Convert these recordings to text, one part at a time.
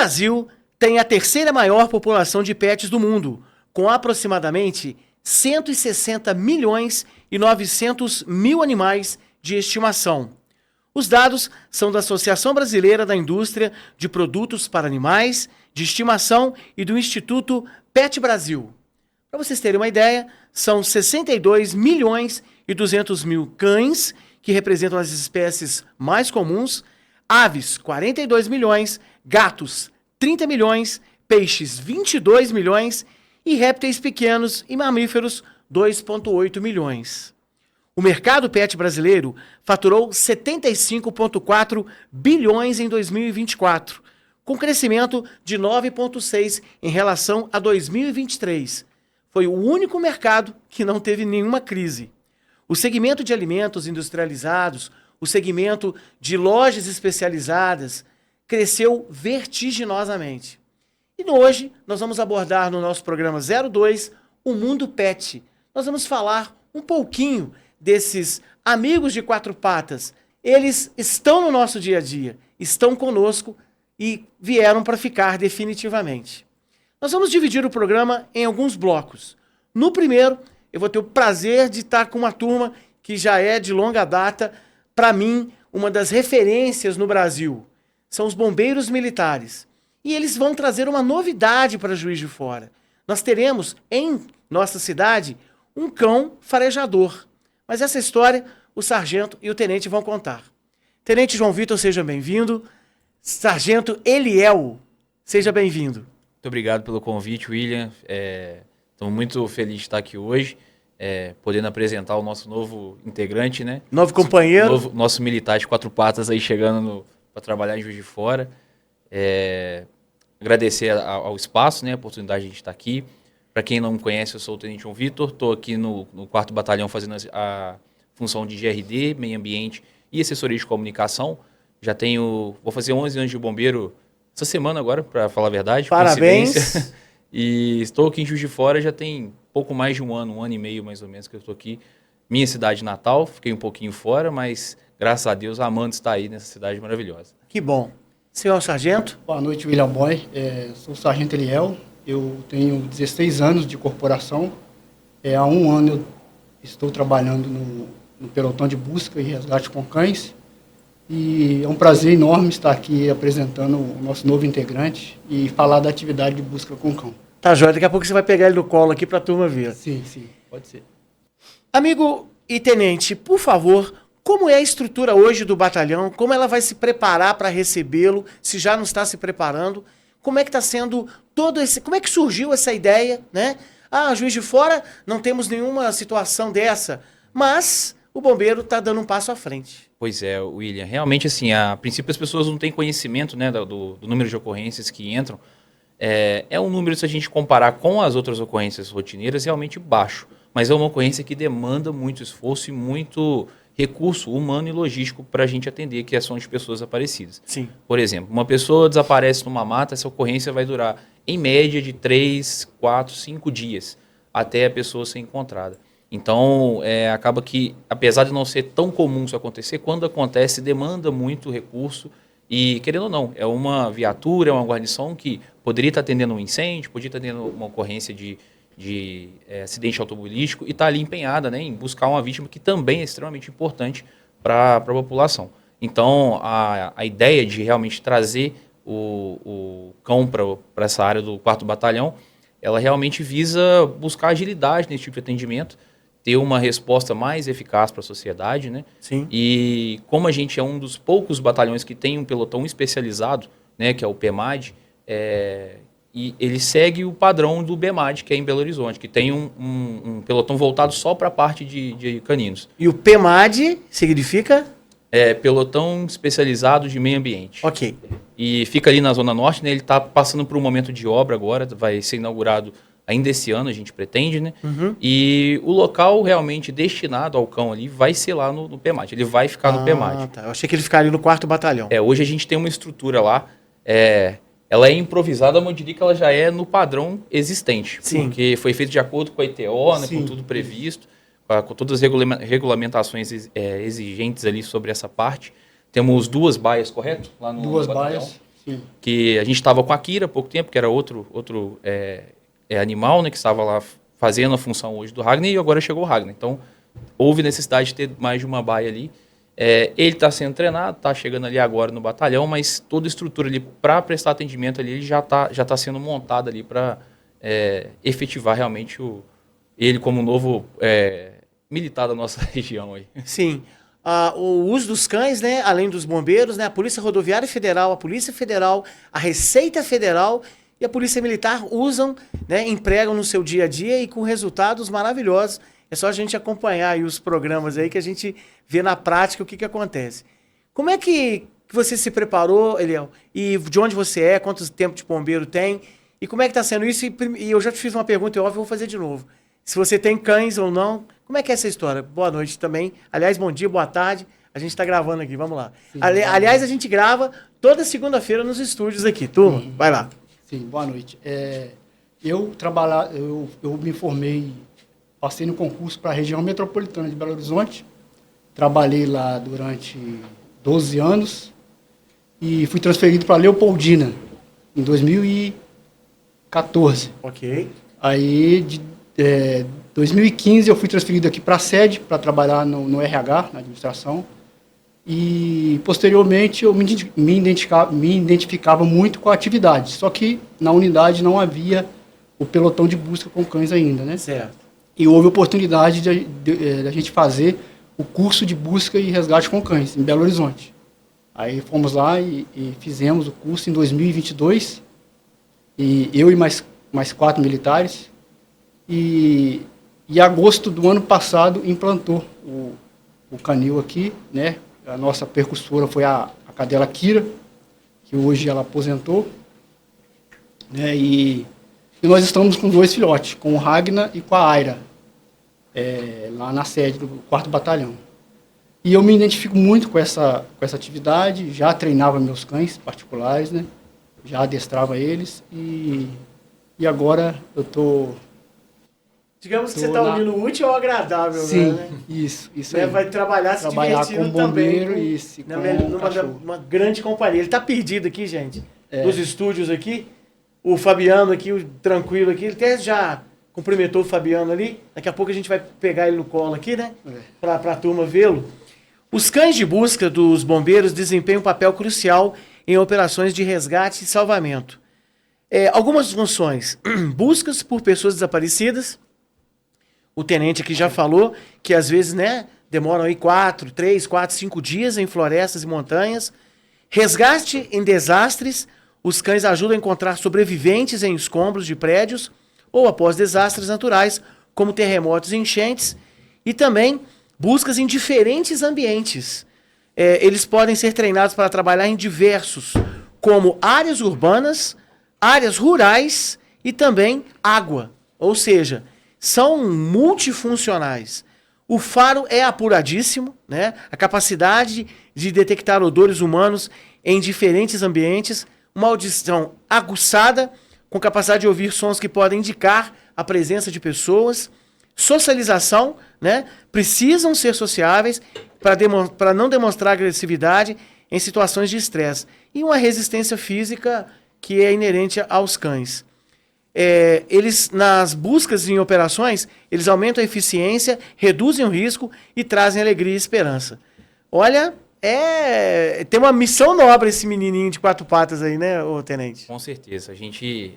Brasil tem a terceira maior população de pets do mundo, com aproximadamente 160 milhões e 900 mil animais de estimação. Os dados são da Associação Brasileira da Indústria de Produtos para Animais de Estimação e do Instituto Pet Brasil. Para vocês terem uma ideia, são 62 milhões e 200 mil cães, que representam as espécies mais comuns, aves, 42 milhões, gatos, 30 milhões, peixes, 22 milhões e répteis pequenos e mamíferos, 2,8 milhões. O mercado pet brasileiro faturou 75,4 bilhões em 2024, com crescimento de 9,6% em relação a 2023. Foi o único mercado que não teve nenhuma crise. O segmento de alimentos industrializados, o segmento de lojas especializadas, cresceu vertiginosamente. E hoje nós vamos abordar no nosso programa 02 o Mundo Pet. Nós vamos falar um pouquinho desses amigos de quatro patas. Eles estão no nosso dia a dia, estão conosco e vieram para ficar definitivamente. Nós vamos dividir o programa em alguns blocos. No primeiro, eu vou ter o prazer de estar com uma turma que já é de longa data, para mim, uma das referências no Brasil. São os bombeiros militares. E eles vão trazer uma novidade para Juiz de Fora. Nós teremos, em nossa cidade, um cão farejador. Mas essa história, o sargento e o tenente vão contar. Tenente João Vitor, seja bem-vindo. Sargento Eliel, seja bem-vindo. Muito obrigado pelo convite, William. Estamos muito felizes de estar aqui hoje, podendo apresentar o nosso novo integrante, né? Novo companheiro. Nosso militar de quatro patas aí chegando para trabalhar em Juiz de Fora. Agradecer ao espaço, né? A oportunidade de a gente estar aqui. Para quem não me conhece, eu sou o Tenente João Vitor, estou aqui no 4º Batalhão fazendo a função de GRD, meio ambiente e assessoria de comunicação. Vou fazer 11 anos de bombeiro essa semana agora, para falar a verdade. Parabéns! E estou aqui em Juiz de Fora, já tem pouco mais de um ano e meio mais ou menos que eu estou aqui. Minha cidade natal, fiquei um pouquinho fora, mas graças a Deus amando estar aí nessa cidade maravilhosa. Que bom. Senhor Sargento? Boa noite, William Boy. Sou o Sargento Eliel. Eu tenho 16 anos de corporação. Há um ano eu estou trabalhando no pelotão de busca e resgate com cães. E é um prazer enorme estar aqui apresentando o nosso novo integrante e falar da atividade de busca com cão. Tá joia, daqui a pouco você vai pegar ele no colo aqui para a turma ver. Sim, pode ser. Amigo e tenente, por favor, como é a estrutura hoje do batalhão? Como ela vai se preparar para recebê-lo, se já não está se preparando? Como é que está sendo como é que surgiu essa ideia, né? Juiz de Fora, não temos nenhuma situação dessa, mas o bombeiro está dando um passo à frente. Pois é, William. Realmente, assim, a princípio as pessoas não têm conhecimento, né, do número de ocorrências que entram. É um número, se a gente comparar com as outras ocorrências rotineiras, realmente baixo. Mas é uma ocorrência que demanda muito esforço e muito recurso humano e logístico para a gente atender, que são de pessoas desaparecidas. Sim. Por exemplo, uma pessoa desaparece numa mata, essa ocorrência vai durar, em média, de 3, 4, 5 dias até a pessoa ser encontrada. Então, acaba que, apesar de não ser tão comum isso acontecer, quando acontece, demanda muito recurso e, querendo ou não, é uma viatura, é uma guarnição que poderia estar atendendo um incêndio, poderia estar atendendo uma ocorrência de acidente automobilístico e está ali empenhada, né, em buscar uma vítima que também é extremamente importante para a população. Então, a ideia de realmente trazer o cão para essa área do 4º Batalhão, ela realmente visa buscar agilidade nesse tipo de atendimento, ter uma resposta mais eficaz para a sociedade, né? Sim. E como a gente é um dos poucos batalhões que tem um pelotão especializado, né, que é o PEMAD, e ele segue o padrão do BEMAD, que é em Belo Horizonte, que tem um pelotão voltado só para a parte de caninos. E o PEMAD significa? Pelotão especializado de meio ambiente. Ok. E fica ali na Zona Norte, né? Ele está passando por um momento de obra agora, vai ser inaugurado ainda esse ano, a gente pretende, né? Uhum. E o local realmente destinado ao cão ali vai ser lá no PEMAD. Ele vai ficar no PEMAD. Tá. Eu achei que ele ficaria no 4º Batalhão. Hoje a gente tem uma estrutura lá, ela é improvisada, mas eu diria que ela já é no padrão existente. Sim. Porque foi feito de acordo com a ITO, né, Sim. com tudo previsto, com todas as regulamentações exigentes ali sobre essa parte. Temos 2 baias, correto? Lá no 2 batalhão. baias, Sim. Que a gente estava com a Kira há pouco tempo, que era outro animal, né, que estava lá fazendo a função hoje do Ragnar, e agora chegou o Ragnar. Então, houve necessidade de ter mais de uma baia ali. Ele está sendo treinado, está chegando ali agora no batalhão, mas toda a estrutura ali para prestar atendimento ali ele já tá sendo montada ali para efetivar realmente ele como novo militar da nossa região aí. Sim. O uso dos cães, né, além dos bombeiros, né, a Polícia Rodoviária Federal, a Polícia Federal, a Receita Federal e a Polícia Militar usam, né, empregam no seu dia a dia e com resultados maravilhosos. É só a gente acompanhar aí os programas aí que a gente vê na prática o que acontece. Como é que você se preparou, Eliel? E de onde você é? Quanto tempo de bombeiro tem? E como é que está sendo isso? E eu já te fiz uma pergunta, eu vou fazer de novo. Se você tem cães ou não, como é que é essa história? Boa noite também. Aliás, bom dia, boa tarde. A gente está gravando aqui, vamos lá. Sim, aliás, a gente grava toda segunda-feira nos estúdios aqui. Turma, vai lá. Sim, boa noite. Eu me formei, passei no concurso para a região metropolitana de Belo Horizonte. Trabalhei lá durante 12 anos e fui transferido para Leopoldina em 2014. Ok. Aí, 2015 eu fui transferido aqui para a sede, para trabalhar no RH, na administração. E, posteriormente, eu me identificava muito com a atividade. Só que na unidade não havia o pelotão de busca com cães ainda, né? Certo. E houve oportunidade de a gente fazer o curso de busca e resgate com cães, em Belo Horizonte. Aí fomos lá e fizemos o curso em 2022. E eu e mais 4 militares. E em agosto do ano passado implantou o canil aqui, né? A nossa percussora foi a cadela Kira, que hoje ela aposentou, né? E nós estamos com 2 filhotes, com o Ragnar e com a Aira, lá na sede do 4º Batalhão. E eu me identifico muito com essa atividade, já treinava meus cães particulares, né? Já adestrava eles e agora eu estou... Digamos que você está unindo o útil ao agradável, Sim, né? Isso Você aí. vai trabalhar se Trabalhar divertindo com bombeiro também. e com cachorro. Uma grande companhia. Ele está perdido aqui, gente, dos estúdios aqui. O Fabiano aqui, o tranquilo aqui, ele até já cumprimentou o Fabiano ali. Daqui a pouco a gente vai pegar ele no colo aqui, né? Para a turma vê-lo. Os cães de busca dos bombeiros desempenham um papel crucial em operações de resgate e salvamento. Algumas funções. Buscas por pessoas desaparecidas. O tenente aqui já falou que às vezes, né, demoram aí 3, 4, 5 dias em florestas e montanhas. Resgate em desastres. Os cães ajudam a encontrar sobreviventes em escombros de prédios ou após desastres naturais, como terremotos e enchentes. E também buscas em diferentes ambientes. Eles podem ser treinados para trabalhar em diversos, como áreas urbanas, áreas rurais e também água. Ou seja, são multifuncionais. O faro é apuradíssimo, né? A capacidade de detectar odores humanos em diferentes ambientes, uma audição aguçada, com capacidade de ouvir sons que podem indicar a presença de pessoas, socialização, né? Precisam ser sociáveis para não demonstrar agressividade em situações de estresse, e uma resistência física que é inerente aos cães. Eles, nas buscas em operações, eles aumentam a eficiência, reduzem o risco e trazem alegria e esperança. Olha, tem uma missão nobre esse menininho de 4 patas aí, né, ô tenente? Com certeza. A gente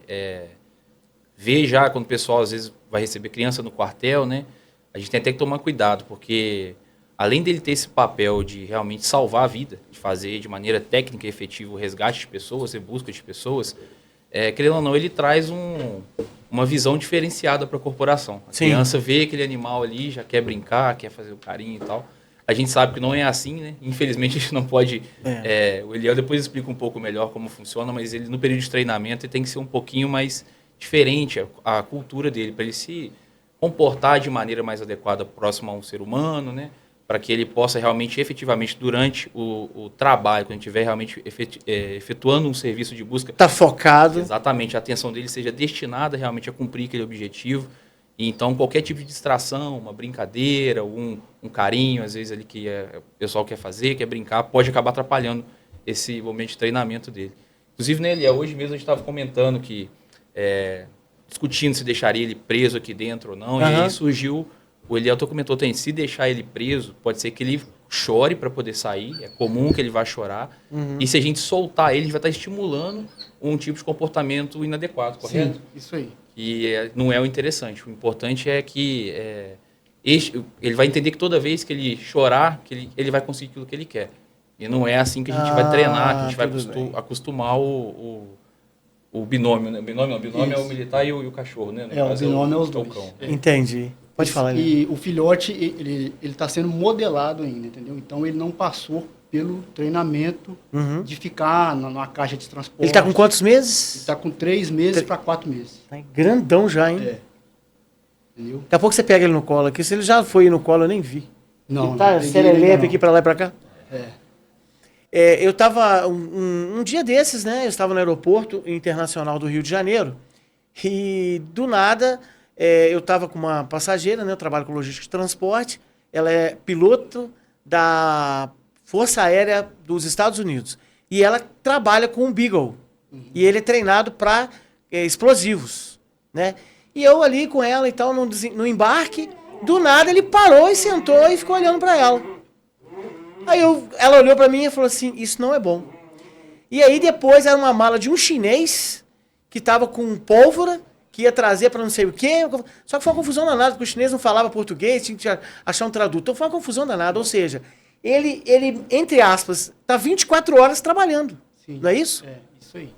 vê já quando o pessoal às vezes vai receber criança no quartel, né? A gente tem até que tomar cuidado, porque além dele ter esse papel de realmente salvar a vida, de fazer de maneira técnica e efetiva o resgate de pessoas e busca de pessoas, querendo ou não, ele traz uma visão diferenciada para a corporação. A criança vê aquele animal ali, já quer brincar, quer fazer o carinho e tal. A gente sabe que não é assim, né? Infelizmente, a gente não pode... o Eliel depois explica um pouco melhor como funciona, mas ele, no período de treinamento, ele tem que ser um pouquinho mais diferente a cultura dele, para ele se comportar de maneira mais adequada, próximo a um ser humano, né? Para que ele possa realmente, efetivamente, durante o trabalho, quando estiver realmente efetuando um serviço de busca... Tá focado. Exatamente, a atenção dele seja destinada realmente a cumprir aquele objetivo. E então, qualquer tipo de distração, uma brincadeira, um carinho, às vezes, ali que o pessoal quer fazer, quer brincar, pode acabar atrapalhando esse momento de treinamento dele. Inclusive, né, hoje mesmo a gente estava comentando que, discutindo se deixaria ele preso aqui dentro ou não, e aí surgiu, o Eliel comentou, se deixar ele preso, pode ser que ele chore para poder sair, é comum que ele vá chorar, e se a gente soltar ele, a gente vai estar estimulando um tipo de comportamento inadequado, correto? Sim, isso aí. E não é o interessante, o importante é que ele vai entender que toda vez que ele chorar, que ele vai conseguir aquilo que ele quer. E não é assim que a gente vai treinar, que a gente vai acostumar o binômio, né? Binômio é o militar e o cachorro, né? O binômio é os dois. Cão. Entendi. Pode falar. E o filhote, ele está sendo modelado ainda, entendeu? Então ele não passou pelo treinamento de ficar numa caixa de transporte. Ele está com quantos meses? Ele está com 3 meses para 4 meses. Tá grandão já, hein? Entendeu? Daqui a pouco você pega ele no colo aqui. Se ele já foi no colo, eu nem vi. Não, ele tá serelepe aqui para lá e para cá? Eu estava, um dia desses, né? Eu estava no aeroporto internacional do Rio de Janeiro e, do nada, eu estava com uma passageira, né? Eu trabalho com logística de transporte. Ela é piloto da Força Aérea dos Estados Unidos. E ela trabalha com um Beagle. E ele é treinado para explosivos, né? E eu ali com ela e tal, no embarque, do nada ele parou e sentou e ficou olhando para ela. Aí ela olhou pra mim e falou assim, isso não é bom. E aí depois era uma mala de um chinês que tava com pólvora, que ia trazer pra não sei o quê. Só que foi uma confusão danada, porque o chinês não falava português, tinha que achar um tradutor. Foi uma confusão danada, ou seja, ele entre aspas, tá 24 horas trabalhando. Sim. Não é isso? É, isso aí.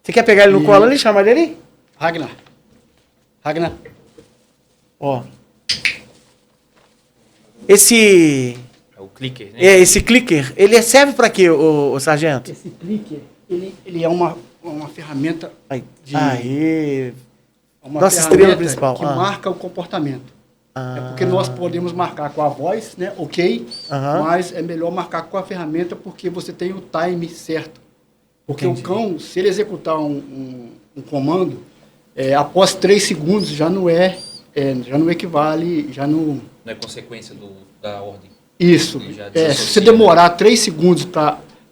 Você quer pegar ele no colo ali, chamar ele ali? Ragnar. Ó. Esse... O clicker, né? Esse clicker, ele serve para quê, o sargento? Esse clicker, ele é uma ferramenta nossa estrela principal. Que marca o comportamento. É porque nós podemos marcar com a voz, né? Ok, mas é melhor marcar com a ferramenta porque você tem o time certo. Porque o cão, se ele executar um comando, após 3 segundos já não equivale, não é consequência da ordem. Isso. Se você demorar 3 segundos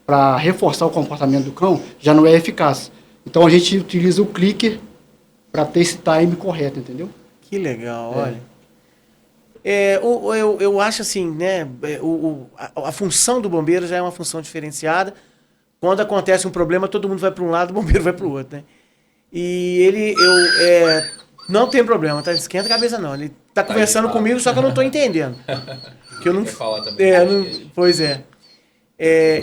para reforçar o comportamento do cão, já não é eficaz. Então a gente utiliza o clicker para ter esse time correto, entendeu? Que legal, olha. Eu acho assim, né? A função do bombeiro já é uma função diferenciada. Quando acontece um problema, todo mundo vai para um lado, o bombeiro vai para o outro, né? E não tem problema, tá? Esquenta a cabeça não. Ele tá conversando comigo, só que eu não tô entendendo. Que eu não falar também. Pois é.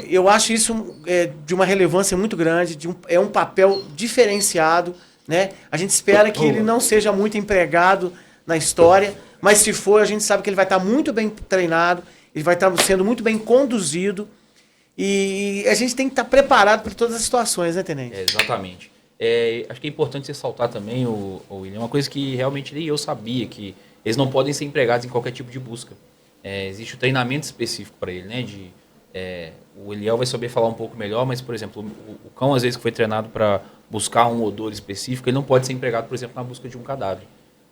Eu acho isso de uma relevância muito grande, é um papel diferenciado, né? A gente espera que ele não seja muito empregado na história, mas se for, a gente sabe que ele vai estar muito bem treinado, ele vai estar sendo muito bem conduzido e a gente tem que estar preparado para todas as situações, né, Tenente? Exatamente. Acho que é importante ressaltar também, William, uma coisa que realmente nem eu sabia, que eles não podem ser empregados em qualquer tipo de busca. Existe um treinamento específico para ele, né? O Eliel vai saber falar um pouco melhor, mas, por exemplo, o cão, às vezes, que foi treinado para buscar um odor específico, ele não pode ser empregado, por exemplo, na busca de um cadáver.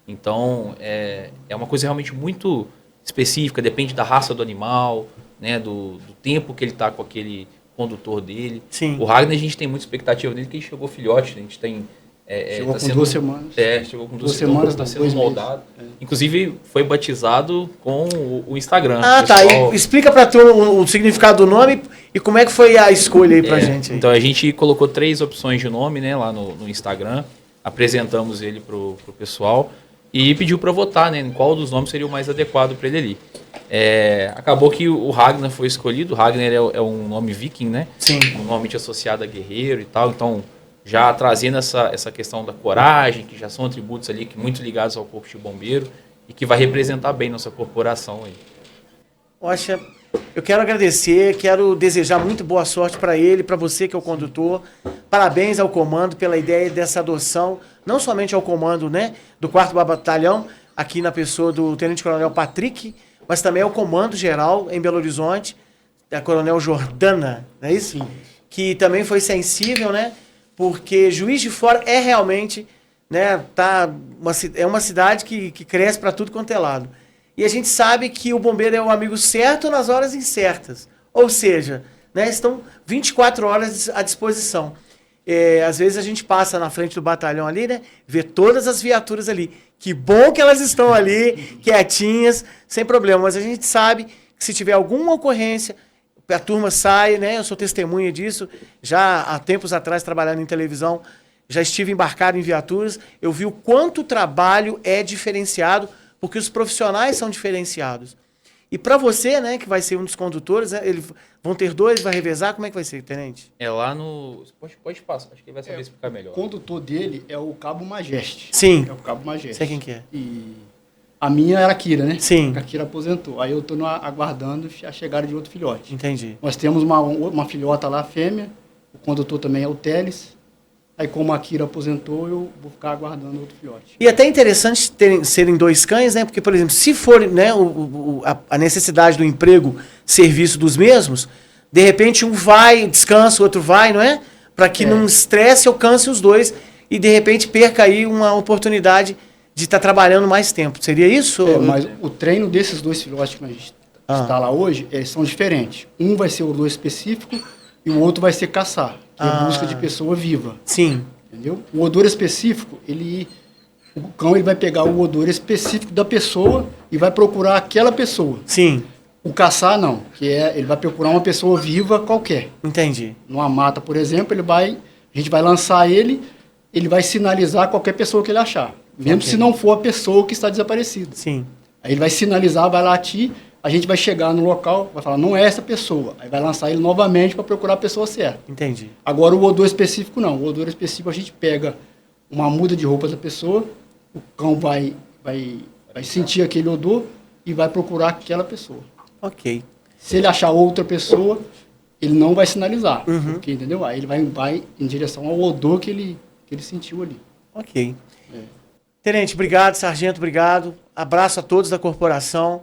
Então, é uma coisa realmente muito específica, depende da raça do animal, né? Do tempo que ele está com aquele condutor dele. Sim. O Ragnar, a gente tem muita expectativa dele, porque ele chegou filhote, né? A gente tem... chegou com 2 semanas. Chegou com 2 semanas, está sendo moldado. Inclusive, foi batizado com o Instagram. Tá. Explica para tu o significado do nome e como é que foi a escolha aí pra gente. Aí. Então, a gente colocou 3 opções de nome, né, lá no Instagram. Apresentamos ele pro pessoal e pediu para votar, né, em qual dos nomes seria o mais adequado para ele ali. Acabou que o Ragnar foi escolhido. O Ragnar é um nome viking, né? Sim. Normalmente associado a guerreiro e tal. Então, já trazendo essa questão da coragem, que já são atributos ali que muito ligados ao corpo de bombeiro e que vai representar bem nossa corporação aí. Poxa, eu quero agradecer, quero desejar muito boa sorte para ele, para você que é o condutor. Parabéns ao comando pela ideia dessa adoção, não somente ao comando, né, do 4º Batalhão, aqui na pessoa do Tenente Coronel Patrick, mas também ao comando geral em Belo Horizonte, da Coronel Jordana, não é isso? Sim. Que também foi sensível, né? Porque Juiz de Fora é realmente, né, é uma cidade que cresce para tudo quanto é lado. E a gente sabe que o bombeiro é o amigo certo nas horas incertas. Ou seja, né, estão 24 horas à disposição. às vezes a gente passa na frente do batalhão ali, né? Vê todas as viaturas ali. Que bom que elas estão ali, quietinhas, sem problema. Mas a gente sabe que se tiver alguma ocorrência, a turma sai, né? Eu sou testemunha disso. Já há tempos atrás, trabalhando em televisão, já estive embarcado em viaturas. Eu vi o quanto o trabalho é diferenciado, porque os profissionais são diferenciados. E para você, né, que vai ser um dos condutores, né, eles vão ter 2, vai revezar, como é que vai ser, tenente? É lá no... Pode passar, acho que ele vai saber explicar melhor. O condutor dele é o Cabo Majeste. Sim. É o Cabo Majeste. Sei quem que é. E a minha era a Kira, né? Sim. A Kira aposentou. Aí eu estou aguardando a chegada de outro filhote. Entendi. Nós temos uma filhota lá, fêmea. O condutor também é o Teles. Aí como a Kira aposentou, eu vou ficar aguardando outro filhote. E até interessante serem 2 cães, né? Porque, por exemplo, se for, né, a necessidade do emprego, serviço dos mesmos, de repente um vai, descansa, o outro vai, não é? Para que não estresse ou canse os 2 e de repente perca aí uma oportunidade de estar trabalhando mais tempo. Seria isso? Mas o treino desses 2 filhotes que a gente está lá hoje, eles são diferentes. Um vai ser o odor específico e o outro vai ser caçar, que é busca de pessoa viva. Sim. Entendeu? O odor específico, o cão ele vai pegar o odor específico da pessoa e vai procurar aquela pessoa. Sim. O caçar não, ele vai procurar uma pessoa viva qualquer. Entendi. Numa mata, por exemplo, a gente vai lançar ele vai sinalizar qualquer pessoa que ele achar, mesmo se não for a pessoa que está desaparecida. Sim. Aí ele vai sinalizar, vai latir, a gente vai chegar no local, vai falar, não é essa pessoa. Aí vai lançar ele novamente para procurar a pessoa certa. Entendi. Agora o odor específico não. O odor específico a gente pega uma muda de roupa da pessoa, o cão vai sentir aquele odor e vai procurar aquela pessoa. Ok. Se ele achar outra pessoa, ele não vai sinalizar. Porque, entendeu? Aí ele vai em direção ao odor que ele sentiu ali. Ok. Tenente, obrigado. Sargento, obrigado. Abraço a todos da corporação.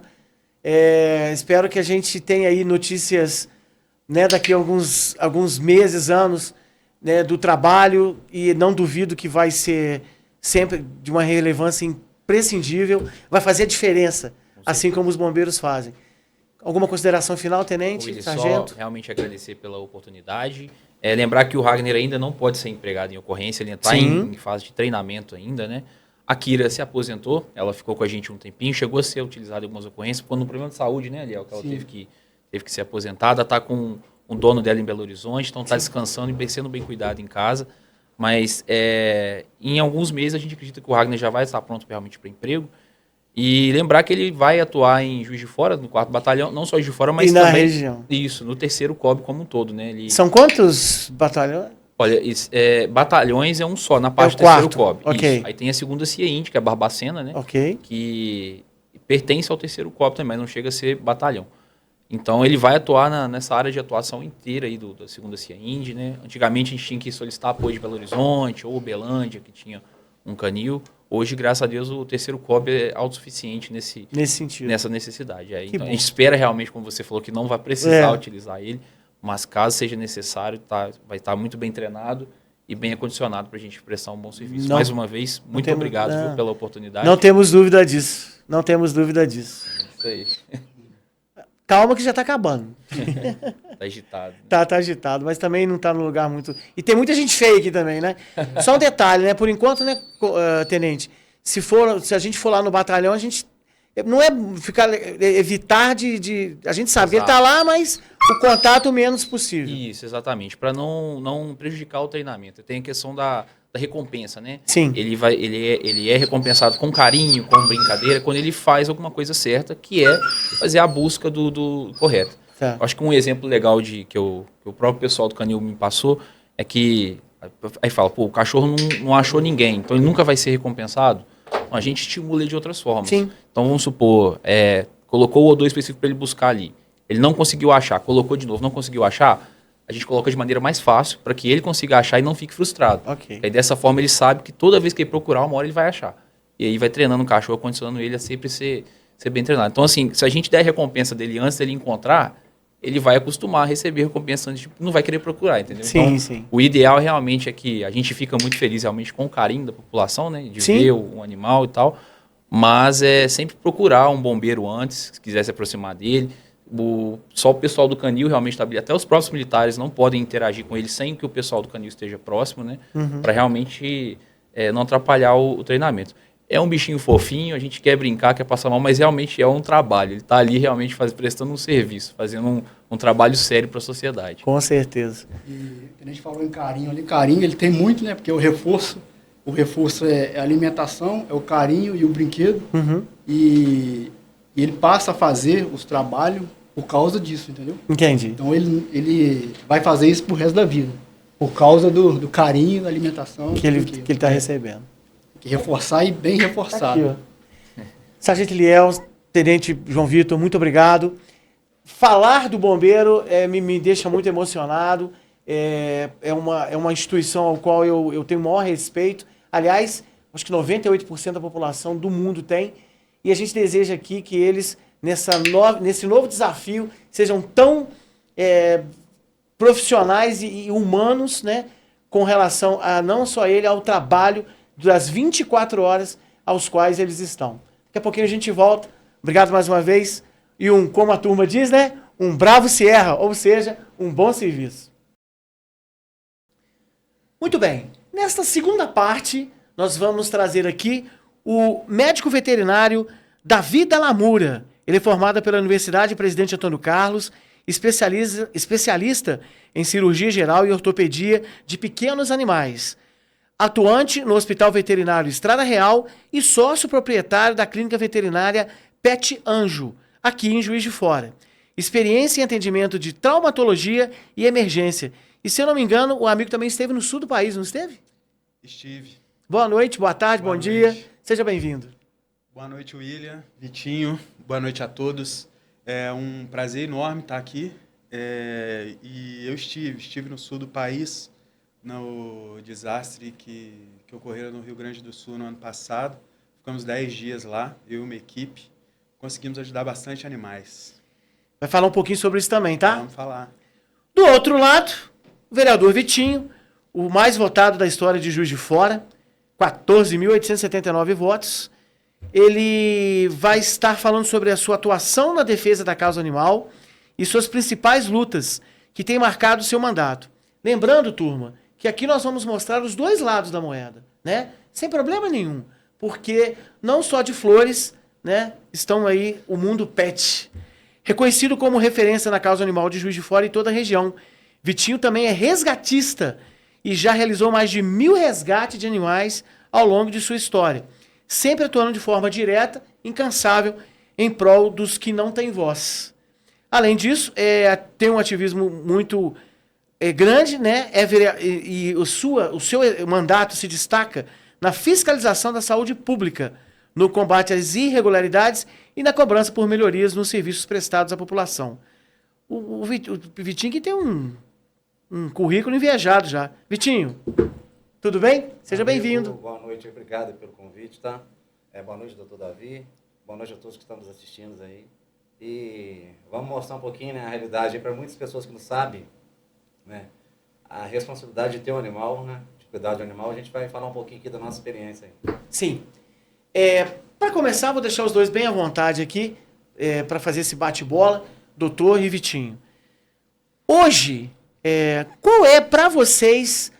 Espero que a gente tenha aí notícias, né, daqui a alguns meses, anos, né, do trabalho, e não duvido que vai ser sempre de uma relevância imprescindível, vai fazer a diferença, assim como os bombeiros fazem. Alguma consideração final, tenente, sargento? Só realmente agradecer pela oportunidade. Lembrar que o Ragner ainda não pode ser empregado em ocorrência, ele está em fase de treinamento ainda, né? A Kira se aposentou, ela ficou com a gente um tempinho, chegou a ser utilizada em algumas ocorrências, quando um problema de saúde, né, Eliel, que ela teve que ser aposentada, está com um dono dela em Belo Horizonte, então está descansando e sendo bem cuidado em casa. Mas em alguns meses a gente acredita que o Ragner já vai estar pronto realmente para emprego. E lembrar que ele vai atuar em Juiz de Fora, no 4º Batalhão, não só em Juiz de Fora, mas e também... na região. Isso, no 3º COB como um todo, né? São quantos batalhões? Olha, batalhões é um só, na parte do 3º COB. Okay. Isso. Aí tem a 2ª CIEND, que é a Barbacena, né? Ok. Que pertence ao 3º COB também, não chega a ser batalhão. Então ele vai atuar nessa área de atuação inteira aí da 2ª CIEND, né? Antigamente a gente tinha que solicitar apoio de Belo Horizonte ou Uberlândia, que tinha um canil. Hoje, graças a Deus, o 3º COB é autossuficiente nesse sentido. Nessa necessidade. Então, a gente espera realmente, como você falou, que não vai precisar utilizar ele, mas caso seja necessário, vai estar muito bem treinado e bem acondicionado para a gente prestar um bom serviço. Mais uma vez, muito obrigado pela oportunidade. Não temos dúvida disso. Não temos dúvida disso. Isso aí. Calma que já está acabando. Tá agitado. Tá agitado, mas também não tá no lugar muito... E tem muita gente feia aqui também, né? Só um detalhe, né? Por enquanto, né, tenente, se a gente for lá no batalhão, a gente não é evitar de... A gente sabe que ele tá lá, mas o contato o menos possível. Isso, exatamente. Para não prejudicar o treinamento. Tem a questão da recompensa, né? Sim. Ele é recompensado com carinho, com brincadeira, quando ele faz alguma coisa certa, que é fazer a busca do correto. Tá. Acho que um exemplo legal que o próprio pessoal do canil me passou é que aí fala, o cachorro não achou ninguém, então ele nunca vai ser recompensado. Então, a gente estimula ele de outras formas. Sim. Então vamos supor, colocou o odor específico para ele buscar ali. Ele não conseguiu achar, colocou de novo, não conseguiu achar, a gente coloca de maneira mais fácil para que ele consiga achar e não fique frustrado. Okay. Aí dessa forma ele sabe que toda vez que ele procurar, uma hora ele vai achar. E aí vai treinando o cachorro, condicionando ele a sempre ser bem treinado. Então assim, se a gente der a recompensa dele antes dele encontrar, ele vai acostumar a receber recompensa antes, não vai querer procurar, entendeu? Sim, então, sim. O ideal realmente é que a gente fica muito feliz realmente com o carinho da população, né? De ver um animal e tal, mas é sempre procurar um bombeiro antes, se quiser se aproximar dele, Só o pessoal do canil realmente está habilitado. Até os próprios militares não podem interagir com ele sem que o pessoal do canil esteja próximo, né? Para realmente não atrapalhar o treinamento. É um bichinho fofinho, a gente quer brincar, quer passar mal, mas realmente é um trabalho. Ele está ali realmente prestando um serviço, fazendo um trabalho sério para a sociedade. Com certeza. E a gente falou em carinho ali, carinho ele tem muito, né? Porque o reforço é a alimentação, é o carinho e o brinquedo. E ele passa a fazer os trabalhos por causa disso, entendeu? Entendi. Então ele vai fazer isso pro resto da vida. Por causa do carinho, da alimentação. Que ele está recebendo. Que reforçar e bem reforçado. Aqui, ó. Sargento Eliel, Tenente João Vitor, muito obrigado. Falar do bombeiro me deixa muito emocionado. É uma instituição ao qual eu tenho o maior respeito. Aliás, acho que 98% da população do mundo tem. E a gente deseja aqui que eles, nesse novo desafio, sejam tão profissionais e humanos, né, com relação a não só ele, ao trabalho das 24 horas aos quais eles estão. Daqui a pouquinho a gente volta. Obrigado mais uma vez. E como a turma diz, né? Um bravo Sierra, ou seja, um bom serviço. Muito bem. Nesta segunda parte, nós vamos trazer aqui o médico veterinário Davi Dalamura. Ele é formado pela Universidade Presidente Antônio Carlos, especialista em cirurgia geral e ortopedia de pequenos animais. Atuante no Hospital Veterinário Estrada Real e sócio proprietário da Clínica Veterinária Pet Anjo, aqui em Juiz de Fora. Experiência em atendimento de traumatologia e emergência. E se eu não me engano, o amigo também esteve no sul do país, não esteve? Estive. Boa noite, boa tarde, Boa bom dia. noite. Seja bem-vindo. Boa noite, William, Vitinho. Boa noite a todos. É um prazer enorme estar aqui. E eu estive no sul do país, no desastre que ocorreu no Rio Grande do Sul no ano passado. Ficamos 10 dias lá, eu e uma equipe. Conseguimos ajudar bastante animais. Vai falar um pouquinho sobre isso também, tá? Vamos falar. Do outro lado, o vereador Vitinho, o mais votado da história de Juiz de Fora, 14.879 votos. Ele vai estar falando sobre a sua atuação na defesa da causa animal e suas principais lutas que têm marcado o seu mandato. Lembrando, turma, que aqui nós vamos mostrar os dois lados da moeda, né? Sem problema nenhum, porque não só de flores, né, estão aí o mundo pet. Reconhecido como referência na causa animal de Juiz de Fora e toda a região, Vitinho também é resgatista e já realizou mais de 1.000 resgates de animais ao longo de sua história, sempre atuando de forma direta, incansável, em prol dos que não têm voz. Além disso, tem um ativismo muito grande, né? O seu mandato se destaca na fiscalização da saúde pública, no combate às irregularidades e na cobrança por melhorias nos serviços prestados à população. O Vitinho que tem um currículo enviejado já. Vitinho, tudo bem? Seja bem-vindo. Boa noite, obrigado pelo convite, tá? Boa noite, doutor Davi. Boa noite a todos que estão nos assistindo aí. E vamos mostrar um pouquinho, né, a realidade para muitas pessoas que não sabem, né, a responsabilidade de ter um animal, né, de cuidar de um animal. A gente vai falar um pouquinho aqui da nossa experiência aí. Sim. Para começar, vou deixar os dois bem à vontade aqui para fazer esse bate-bola, doutor e Vitinho. Hoje, qual é para vocês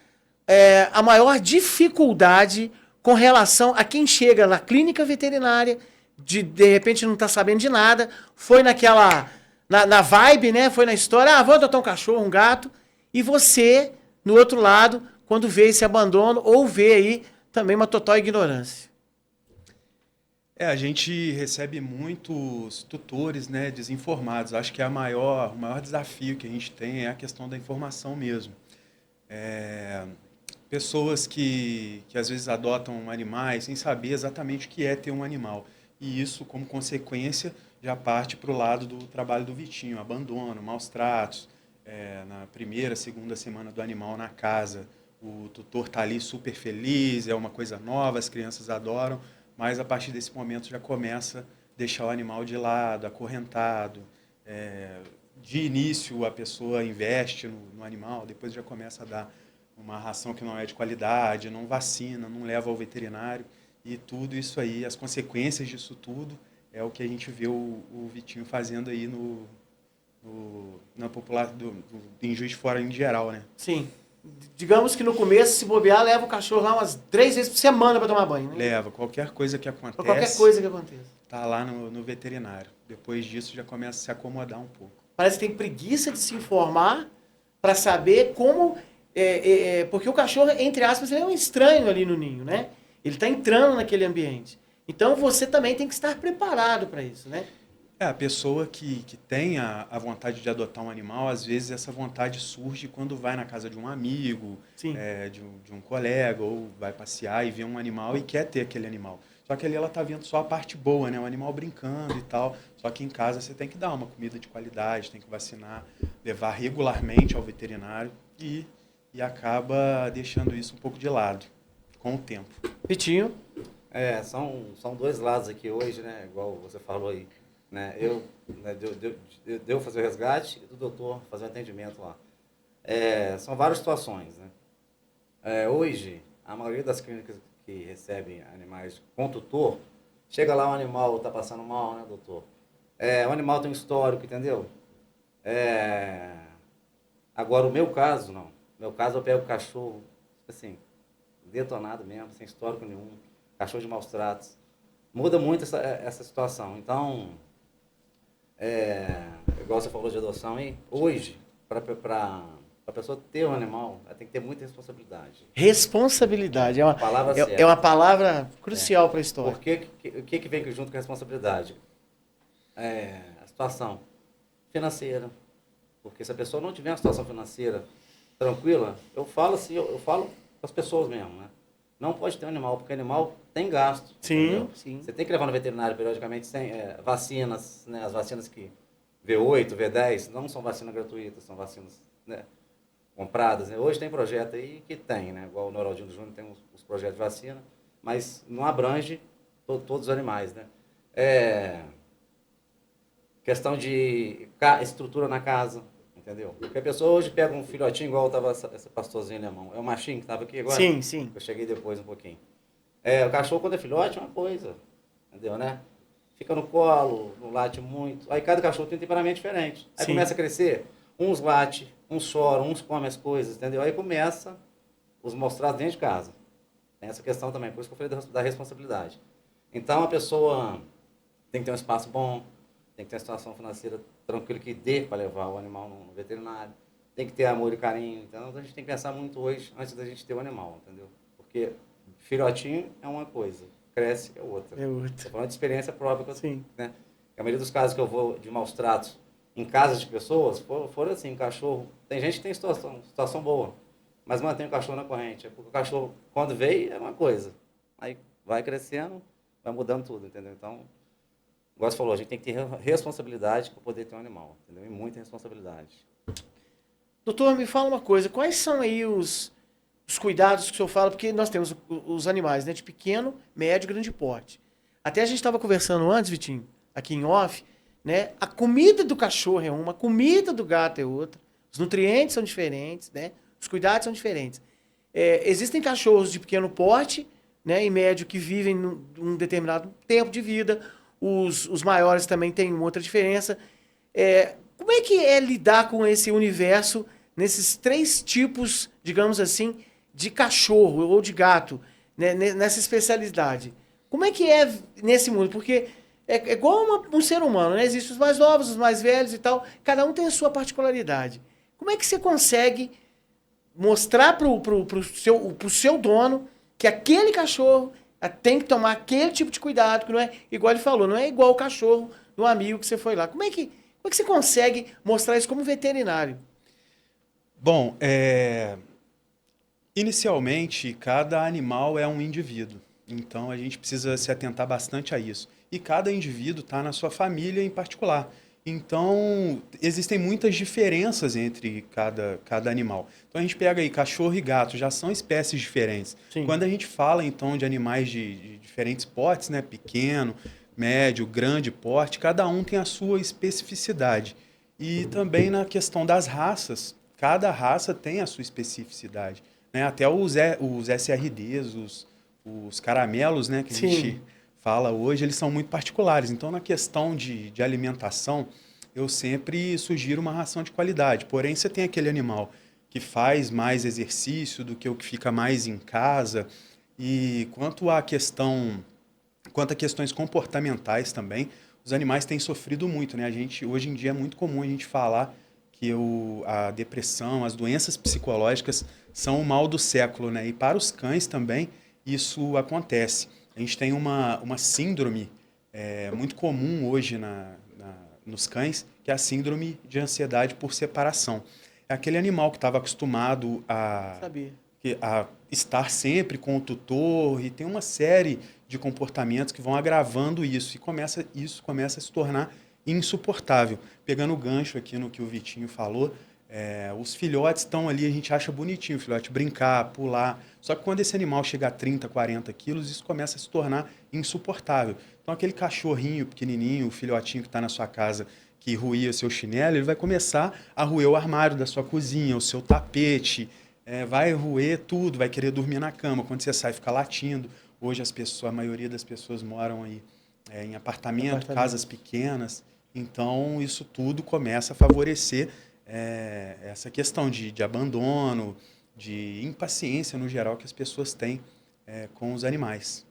a maior dificuldade com relação a quem chega na clínica veterinária, de repente não está sabendo de nada, foi na vibe, né? Foi na história, vou adotar um cachorro, um gato, e você, no outro lado, quando vê esse abandono, ou vê aí também uma total ignorância. A gente recebe muitos tutores, né, desinformados. Acho que o maior desafio que a gente tem é a questão da informação mesmo. Pessoas que às vezes adotam animais sem saber exatamente o que é ter um animal. E isso, como consequência, já parte para o lado do trabalho do Vitinho, abandono, maus tratos. Na primeira, segunda semana do animal na casa, o tutor está ali super feliz, é uma coisa nova, as crianças adoram, mas a partir desse momento já começa a deixar o animal de lado, acorrentado. De início, a pessoa investe no animal, depois já começa a dar uma ração que não é de qualidade, não vacina, não leva ao veterinário. E tudo isso aí, as consequências disso tudo, é o que a gente vê o Vitinho fazendo aí na população em Juiz de Fora em geral, né? Sim. Digamos que no começo, se bobear, leva o cachorro lá umas 3 vezes por semana para tomar banho, né? Leva, qualquer coisa que acontece, Pra qualquer coisa que aconteça. tá lá no veterinário. Depois disso já começa a se acomodar um pouco. Parece que tem preguiça de se informar para saber como... porque o cachorro, entre aspas, ele é um estranho ali no ninho, né? Ele está entrando naquele ambiente. Então você também tem que estar preparado para isso, né? A pessoa que tem a vontade de adotar um animal, às vezes essa vontade surge quando vai na casa de um amigo, Sim. De um colega, ou vai passear e vê um animal e quer ter aquele animal. Só que ali ela tá vendo só a parte boa, né? O animal brincando e tal. Só que em casa você tem que dar uma comida de qualidade, tem que vacinar, levar regularmente ao veterinário e acaba deixando isso um pouco de lado com o tempo. Vitinho? São dois lados aqui hoje, né? Igual você falou aí. Né? Eu devo fazer o resgate e do doutor fazer o atendimento lá. São várias situações, né? Hoje, a maioria das clínicas que recebem animais com tutor, chega lá, o animal está passando mal, né, doutor? O animal tem um histórico, entendeu? Agora, o meu caso, não. No meu caso, eu pego o cachorro, assim, detonado mesmo, sem histórico nenhum, cachorro de maus tratos. Muda muito essa situação. Então, igual você falou de adoção aí, hoje, para a pessoa ter um animal, ela tem que ter muita responsabilidade. Responsabilidade. Palavra certa. É uma palavra crucial para a história. Porque o que vem junto com a responsabilidade? A situação financeira. Porque se a pessoa não tiver uma situação financeira tranquila, eu falo com as pessoas mesmo, né? Não pode ter um animal, porque animal tem gasto. Sim, entendeu? sim. Você tem que levar no veterinário periodicamente, vacinas, né? As vacinas que V8, V10, não são vacinas gratuitas, são vacinas, né, compradas. Né? Hoje tem projeto aí que tem, né? Igual o Noraldinho do Júnior tem os projetos de vacina, mas não abrange todos os animais, né? Questão de estrutura na casa, entendeu? Porque a pessoa hoje pega um filhotinho, igual estava essa pastorzinha alemão. É o machinho que estava aqui agora? Sim, sim. Eu cheguei depois um pouquinho. O cachorro, quando é filhote, é uma coisa, entendeu, né? Fica no colo, não late muito. Aí cada cachorro tem um temperamento diferente. Aí Sim. começa a crescer, uns late, uns choram, uns comem as coisas, entendeu? Aí começa os mostrados dentro de casa. Tem essa questão também, por isso que eu falei da responsabilidade. Então a pessoa tem que ter um espaço bom, tem que ter uma situação financeira tranquila que dê para levar o animal no veterinário, tem que ter amor e carinho. Então a gente tem que pensar muito hoje antes da gente ter o animal, entendeu? Porque filhotinho é uma coisa, cresce é outra. É outra. Estou falando de experiência própria. Sim. Né? A maioria dos casos que eu vou de maus tratos em casas de pessoas, foram assim, cachorro. Tem gente que tem situação boa, mas mantém o cachorro na corrente. Porque o cachorro, quando veio, é uma coisa. Aí vai crescendo, vai mudando tudo, entendeu? Então, igual você falou, a gente tem que ter responsabilidade para poder ter um animal, entendeu? E muita responsabilidade. Doutor, me fala uma coisa, quais são aí os cuidados que o senhor fala? Porque nós temos os animais, né, de pequeno, médio e grande porte. Até a gente estava conversando antes, Vitinho, aqui em off, né? A comida do cachorro é uma, a comida do gato é outra, os nutrientes são diferentes, né? Os cuidados são diferentes. Existem cachorros de pequeno porte, né, e médio, que vivem num determinado tempo de vida. Os maiores também têm outra diferença. Como é que é lidar com esse universo, nesses 3 tipos, digamos assim, de cachorro ou de gato, né, nessa especialidade? Como é que é nesse mundo? Porque é igual um ser humano, né? Existem os mais novos, os mais velhos e tal. Cada um tem a sua particularidade. Como é que você consegue mostrar pro seu dono que aquele cachorro tem que tomar aquele tipo de cuidado, que não é igual ele falou, não é igual o cachorro do amigo que você foi lá. Como é que você consegue mostrar isso como veterinário? Bom, inicialmente, cada animal é um indivíduo. Então, a gente precisa se atentar bastante a isso. E cada indivíduo está na sua família em particular. Então, existem muitas diferenças entre cada animal. Então, a gente pega aí cachorro e gato, já são espécies diferentes. Sim. Quando a gente fala, então, de animais de diferentes portes, né? Pequeno, médio, grande porte, cada um tem a sua especificidade. E também na questão das raças, cada raça tem a sua especificidade. Né? Até os SRDs, os caramelos, né, que a gente fala hoje, eles são muito particulares. Então, na questão de alimentação, eu sempre sugiro uma ração de qualidade. Porém, você tem aquele animal que faz mais exercício do que o que fica mais em casa. E quanto a questões comportamentais também, os animais têm sofrido muito, né? Hoje em dia é muito comum a gente falar que a depressão, as doenças psicológicas são o mal do século, né? E para os cães também isso acontece. A gente tem uma síndrome muito comum hoje nos cães, que é a síndrome de ansiedade por separação. É aquele animal que estava acostumado Sabia. a estar sempre com o tutor, e tem uma série de comportamentos que vão agravando isso, e isso começa a se tornar insuportável. Pegando o gancho aqui no que o Vitinho falou, os filhotes estão ali, a gente acha bonitinho o filhote brincar, pular, só que quando esse animal chega a 30, 40 quilos, isso começa a se tornar insuportável. Então aquele cachorrinho pequenininho, o filhotinho que está na sua casa, que ruía o seu chinelo, ele vai começar a roer o armário da sua cozinha, o seu tapete, vai roer tudo, vai querer dormir na cama. Quando você sai, fica latindo. Hoje a maioria das pessoas moram aí em apartamento, casas pequenas. Então, isso tudo começa a favorecer essa questão de abandono, de impaciência no geral que as pessoas têm com os animais.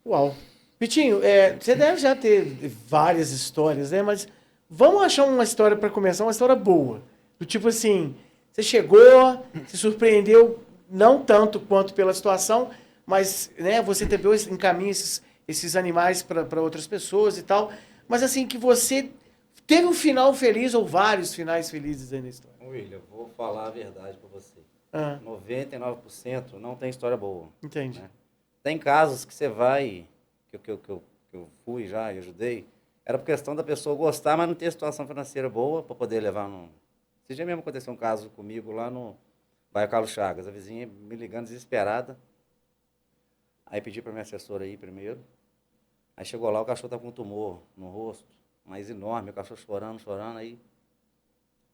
Uau. Vitinho, você deve já ter várias histórias, né? Mas vamos achar uma história para começar, uma história boa. Do tipo assim, você chegou, se surpreendeu, não tanto quanto pela situação, mas né, você também encaminha esses animais para outras pessoas e tal. Mas assim, que você teve um final feliz ou vários finais felizes aí na história. William, eu vou falar a verdade para você. Ah, 99% não tem história boa. entendi. Né? Tem casos que você vai, que eu fui já e ajudei, era por questão da pessoa gostar, mas não ter situação financeira boa para poder levar no... Esse dia mesmo aconteceu um caso comigo lá no bairro Carlos Chagas, a vizinha me ligando desesperada. Aí pedi para minha assessora ir primeiro. Aí chegou lá, o cachorro estava com um tumor no rosto, mas enorme, o cachorro chorando, aí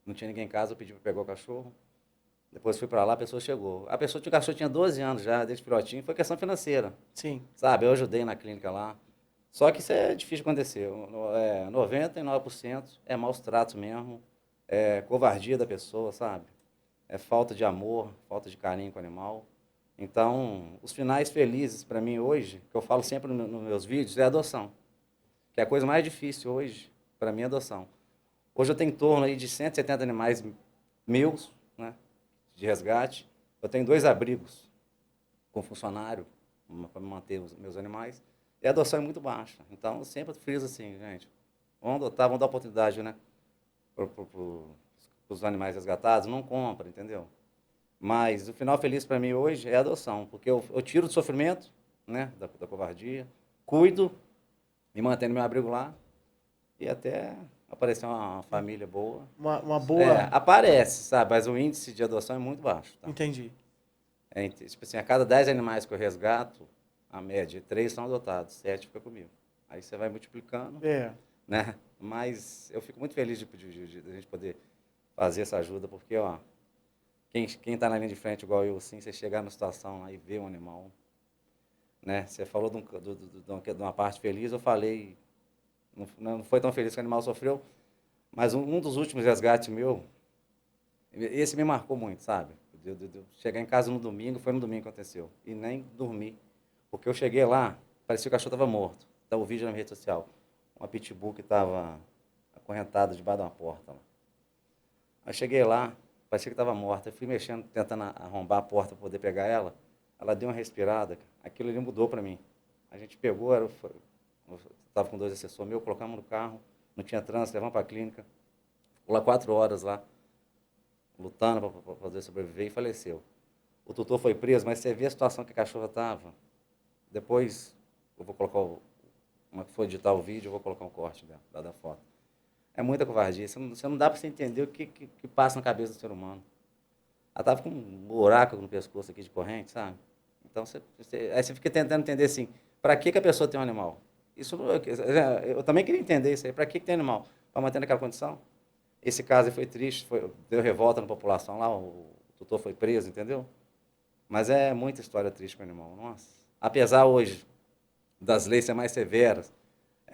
não tinha ninguém em casa, eu pedi para pegar o cachorro. Depois fui para lá, a pessoa chegou. O cachorro tinha 12 anos já, desde filhotinho, foi questão financeira. Sim. Sabe, eu ajudei na clínica lá. Só que isso é difícil de acontecer. 99% é maus tratos mesmo, é covardia da pessoa, sabe? É falta de amor, falta de carinho com o animal. Então, os finais felizes para mim hoje, que eu falo sempre nos meus vídeos, é a adoção. Que é a coisa mais difícil hoje, para mim, é a adoção. Hoje eu tenho em torno aí de 170 animais meus, né, de resgate. Eu tenho 2 abrigos com funcionário para manter os meus animais. E a adoção é muito baixa. Então, eu sempre friso assim, gente, vamos adotar, vamos dar oportunidade, né, para os animais resgatados, não compra, entendeu? Mas o final feliz para mim hoje é a adoção, porque eu tiro do sofrimento, né, da covardia, cuido, me mantendo meu abrigo lá, e até aparecer uma família boa. Uma boa... Aparece, sabe, mas o índice de adoção é muito baixo. Tá? Entendi. Tipo assim, a cada 10 animais que eu resgato, a média, 3 são adotados, 7 ficam comigo. Aí você vai multiplicando, né? Mas eu fico muito feliz de a gente poder fazer essa ajuda, porque, ó, quem está na linha de frente igual eu, assim, você chegar numa situação lá e ver um animal, né? Você falou de uma parte feliz, eu falei, não foi tão feliz que o animal sofreu, mas um dos últimos resgates meu, esse me marcou muito, sabe? De chegar em casa no domingo, foi no domingo que aconteceu, e nem dormi, porque eu cheguei lá, parecia que o cachorro estava morto. Estava o vídeo na rede social, uma pitbull que estava acorrentada debaixo de uma porta. Lá. Aí cheguei lá, parecia que estava morta. Eu fui mexendo, tentando arrombar a porta para poder pegar ela. Ela deu uma respirada. Aquilo ali mudou para mim. A gente pegou, eu estava com 2 assessores meus, colocamos no carro, não tinha trânsito, levamos para a clínica. Ficou lá 4 horas lá, lutando para poder sobreviver e faleceu. O tutor foi preso, mas você vê a situação que a cachorra estava. Depois, eu vou colocar, uma que for editar o vídeo, eu vou colocar um corte da foto. É muita covardia. Você não dá para você entender o que passa na cabeça do ser humano. Ela estava com um buraco no pescoço aqui de corrente, sabe? Então, aí você fica tentando entender assim, para que a pessoa tem um animal? Eu também queria entender isso aí. Para que tem animal? Para manter naquela condição? Esse caso aí foi triste, deu revolta na população lá, o tutor foi preso, entendeu? Mas é muita história triste com o animal. Nossa. Apesar hoje das leis ser mais severas,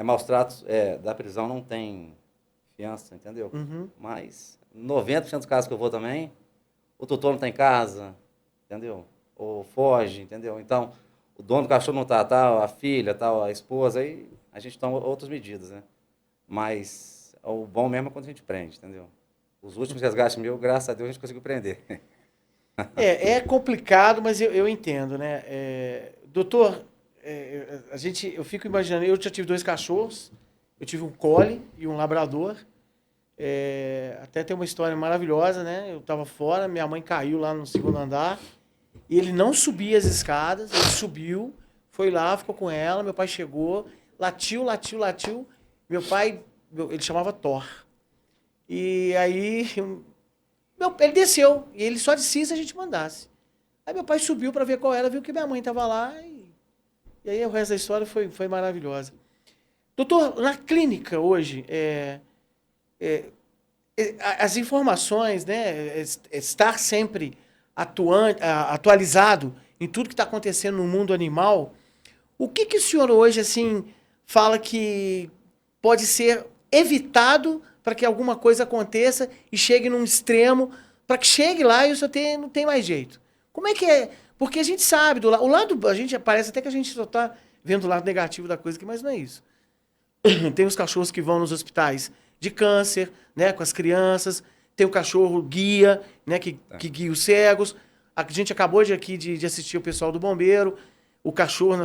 maus tratos da prisão não tem confiança, entendeu? Uhum. Mas 90% dos casos que eu vou também, o tutor não tá em casa, entendeu? Ou foge, entendeu? Então, o dono do cachorro não tá, a filha, a esposa, aí a gente toma outras medidas, né? Mas o bom mesmo é quando a gente prende, entendeu? Os últimos resgates meus, graças a Deus, a gente conseguiu prender. É complicado, mas eu entendo, né? Doutor, eu fico imaginando, eu já tive 2 cachorros, eu tive um collie e um labrador. Até tem uma história maravilhosa, né? Eu estava fora, minha mãe caiu lá no 2º andar e ele não subia as escadas, ele subiu, foi lá, ficou com ela, meu pai chegou, latiu. Meu pai, ele chamava Thor. E aí ele desceu e ele só descia se a gente mandasse. Aí meu pai subiu para ver qual era, viu que minha mãe estava lá e aí o resto da história foi maravilhosa. Doutor, na clínica hoje, as informações, né, estar sempre atualizado em tudo que está acontecendo no mundo animal, o que o senhor hoje assim fala que pode ser evitado para que alguma coisa aconteça e chegue num extremo, para que chegue lá e o senhor não tem mais jeito? Como é que é? Porque a gente sabe, o lado, a gente parece até que a gente só está vendo o lado negativo da coisa aqui, mas não é isso. Tem os cachorros que vão nos hospitais de câncer, né, com as crianças. Tem o cachorro guia, né, que guia os cegos. A gente acabou de assistir o pessoal do bombeiro. O cachorro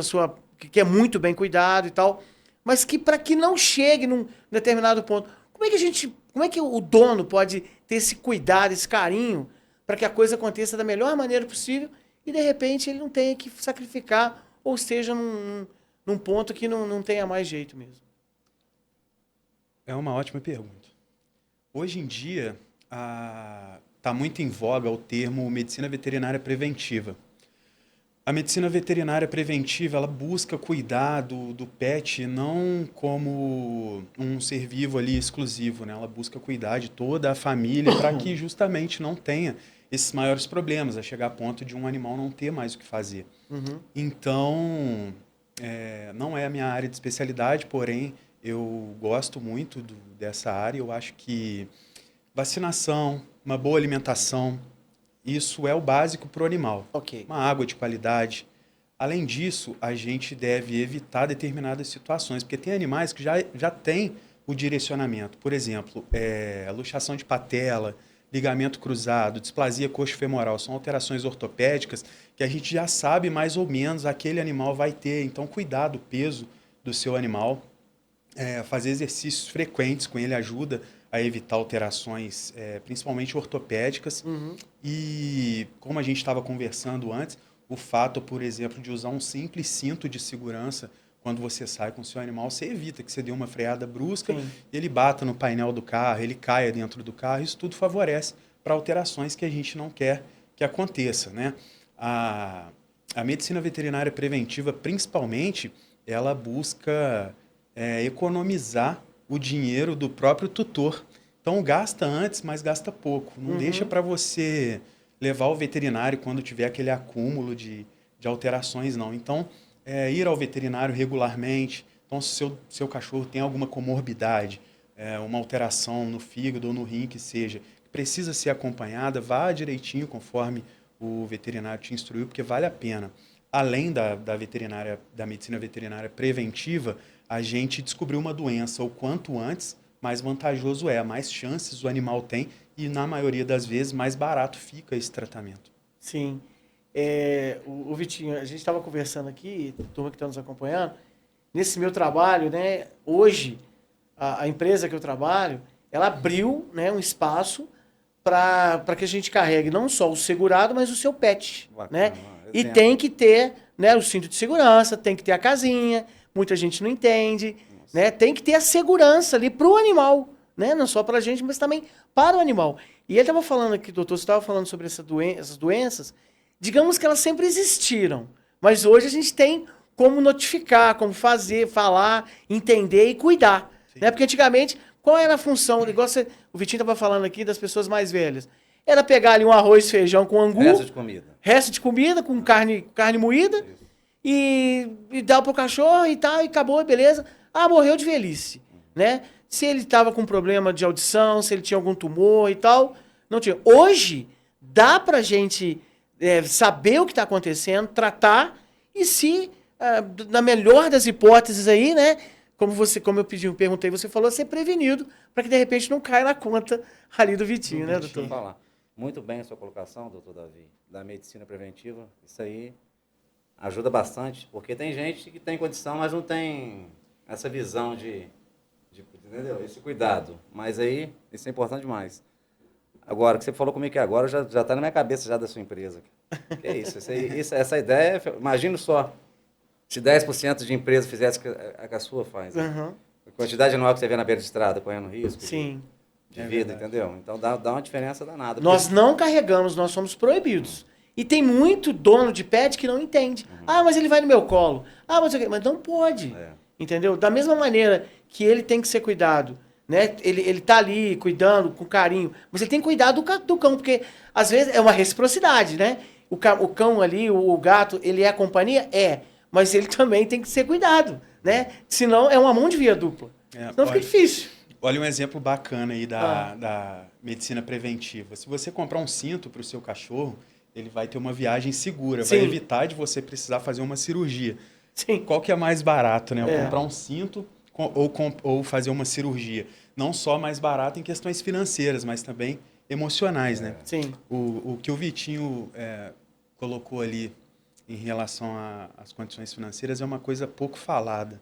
que é muito bem cuidado e tal. Mas que para que não chegue num determinado ponto. Como é que o dono pode ter esse cuidado, esse carinho, para que a coisa aconteça da melhor maneira possível e de repente ele não tenha que sacrificar ou esteja num ponto que não tenha mais jeito mesmo? É uma ótima pergunta. Hoje em dia, está muito em voga o termo medicina veterinária preventiva. A medicina veterinária preventiva, ela busca cuidar do pet não como um ser vivo ali exclusivo, né? Ela busca cuidar de toda a família para que justamente não tenha esses maiores problemas, a chegar a ponto de um animal não ter mais o que fazer. Uhum. Então, não é a minha área de especialidade, porém, eu gosto muito dessa área. Eu acho que vacinação, uma boa alimentação, isso é o básico para o animal. Ok. Uma água de qualidade. Além disso, a gente deve evitar determinadas situações, porque tem animais que já têm o direcionamento. Por exemplo, luxação de patela, ligamento cruzado, displasia coxofemoral, são alterações ortopédicas que a gente já sabe mais ou menos aquele animal vai ter. Então, cuidar do peso do seu animal. Fazer exercícios frequentes com ele ajuda a evitar alterações, principalmente ortopédicas. Uhum. E, como a gente estava conversando antes, o fato, por exemplo, de usar um simples cinto de segurança quando você sai com o seu animal, você evita que você dê uma freada brusca, ele bata no painel do carro, ele caia dentro do carro. Isso tudo favorece para alterações que a gente não quer que aconteça, né? A medicina veterinária preventiva, principalmente, ela busca economizar o dinheiro do próprio tutor. Então, gasta antes, mas gasta pouco. Não deixa para você levar o veterinário quando tiver aquele acúmulo de alterações, não. Então, ir ao veterinário regularmente. Então, se seu cachorro tem alguma comorbidade, uma alteração no fígado ou no rim, que seja, que precisa ser acompanhada, vá direitinho conforme o veterinário te instruiu, porque vale a pena. Além da medicina veterinária preventiva, a gente descobriu uma doença o quanto antes, mais vantajoso mais chances o animal tem e, na maioria das vezes, mais barato fica esse tratamento. Sim. O Vitinho, a gente estava conversando aqui, a turma que está nos acompanhando, nesse meu trabalho, né, hoje, a empresa que eu trabalho, ela abriu, né, um espaço para que a gente carregue não só o segurado, mas o seu pet. Né? E tem que ter, né, o cinto de segurança, tem que ter a casinha, muita gente não entende, né? Tem que ter a segurança ali para o animal, né? Não só para a gente, mas também para o animal. E ele estava falando aqui, doutor, você estava falando sobre essas doenças, digamos que elas sempre existiram, mas hoje a gente tem como notificar, como fazer, falar, entender e cuidar. Né? Porque antigamente, qual era a função? Igual o Vitinho estava falando aqui das pessoas mais velhas. Era pegar ali um arroz, feijão com angu. Resto de comida, com carne moída. E dar pro cachorro e tal, e acabou, beleza. Ah, morreu de velhice. Né? se ele estava com problema de audição, se ele tinha algum tumor e tal. Não tinha. Hoje, dá pra gente saber o que está acontecendo, tratar e se, na melhor das hipóteses aí, né? Como eu perguntei, você falou, ser prevenido para que de repente não caia na conta ali do Vitinho, né, doutor? Vou falar. Muito bem a sua colocação, doutor Davi, da medicina preventiva. Isso aí ajuda bastante, porque tem gente que tem condição, mas não tem essa visão de entendeu? Esse cuidado. Mas aí, isso é importante demais. Agora, o que você falou comigo aqui agora, já está na minha cabeça já da sua empresa. Que é isso, essa ideia, imagina só, se 10% de empresa fizesse a que a sua faz. Uhum. A quantidade anual que você vê na beira de estrada, correndo risco Sim. de vida, entendeu? Então dá uma diferença danada. Nós não carregamos, nós somos proibidos. E tem muito dono de pet que não entende. Ah, mas ele vai no meu colo. Ah, mas não pode. Entendeu? Da mesma maneira que ele tem que ser cuidado, né? Ele tá ali cuidando com carinho, mas ele tem que cuidar do cão, porque às vezes é uma reciprocidade, né? O cão ali, o gato, ele é a companhia? É. Mas ele também tem que ser cuidado, né? Senão é uma mão de via dupla. Senão fica difícil. Olha um exemplo bacana aí da medicina preventiva. Se você comprar um cinto para o seu cachorro, ele vai ter uma viagem segura, vai evitar de você precisar fazer uma cirurgia. Sim. Qual que é mais barato, né? Comprar um cinto ou fazer uma cirurgia. Não só mais barato em questões financeiras, mas também emocionais, né? Sim. O que o Vitinho colocou ali em relação às condições financeiras é uma coisa pouco falada.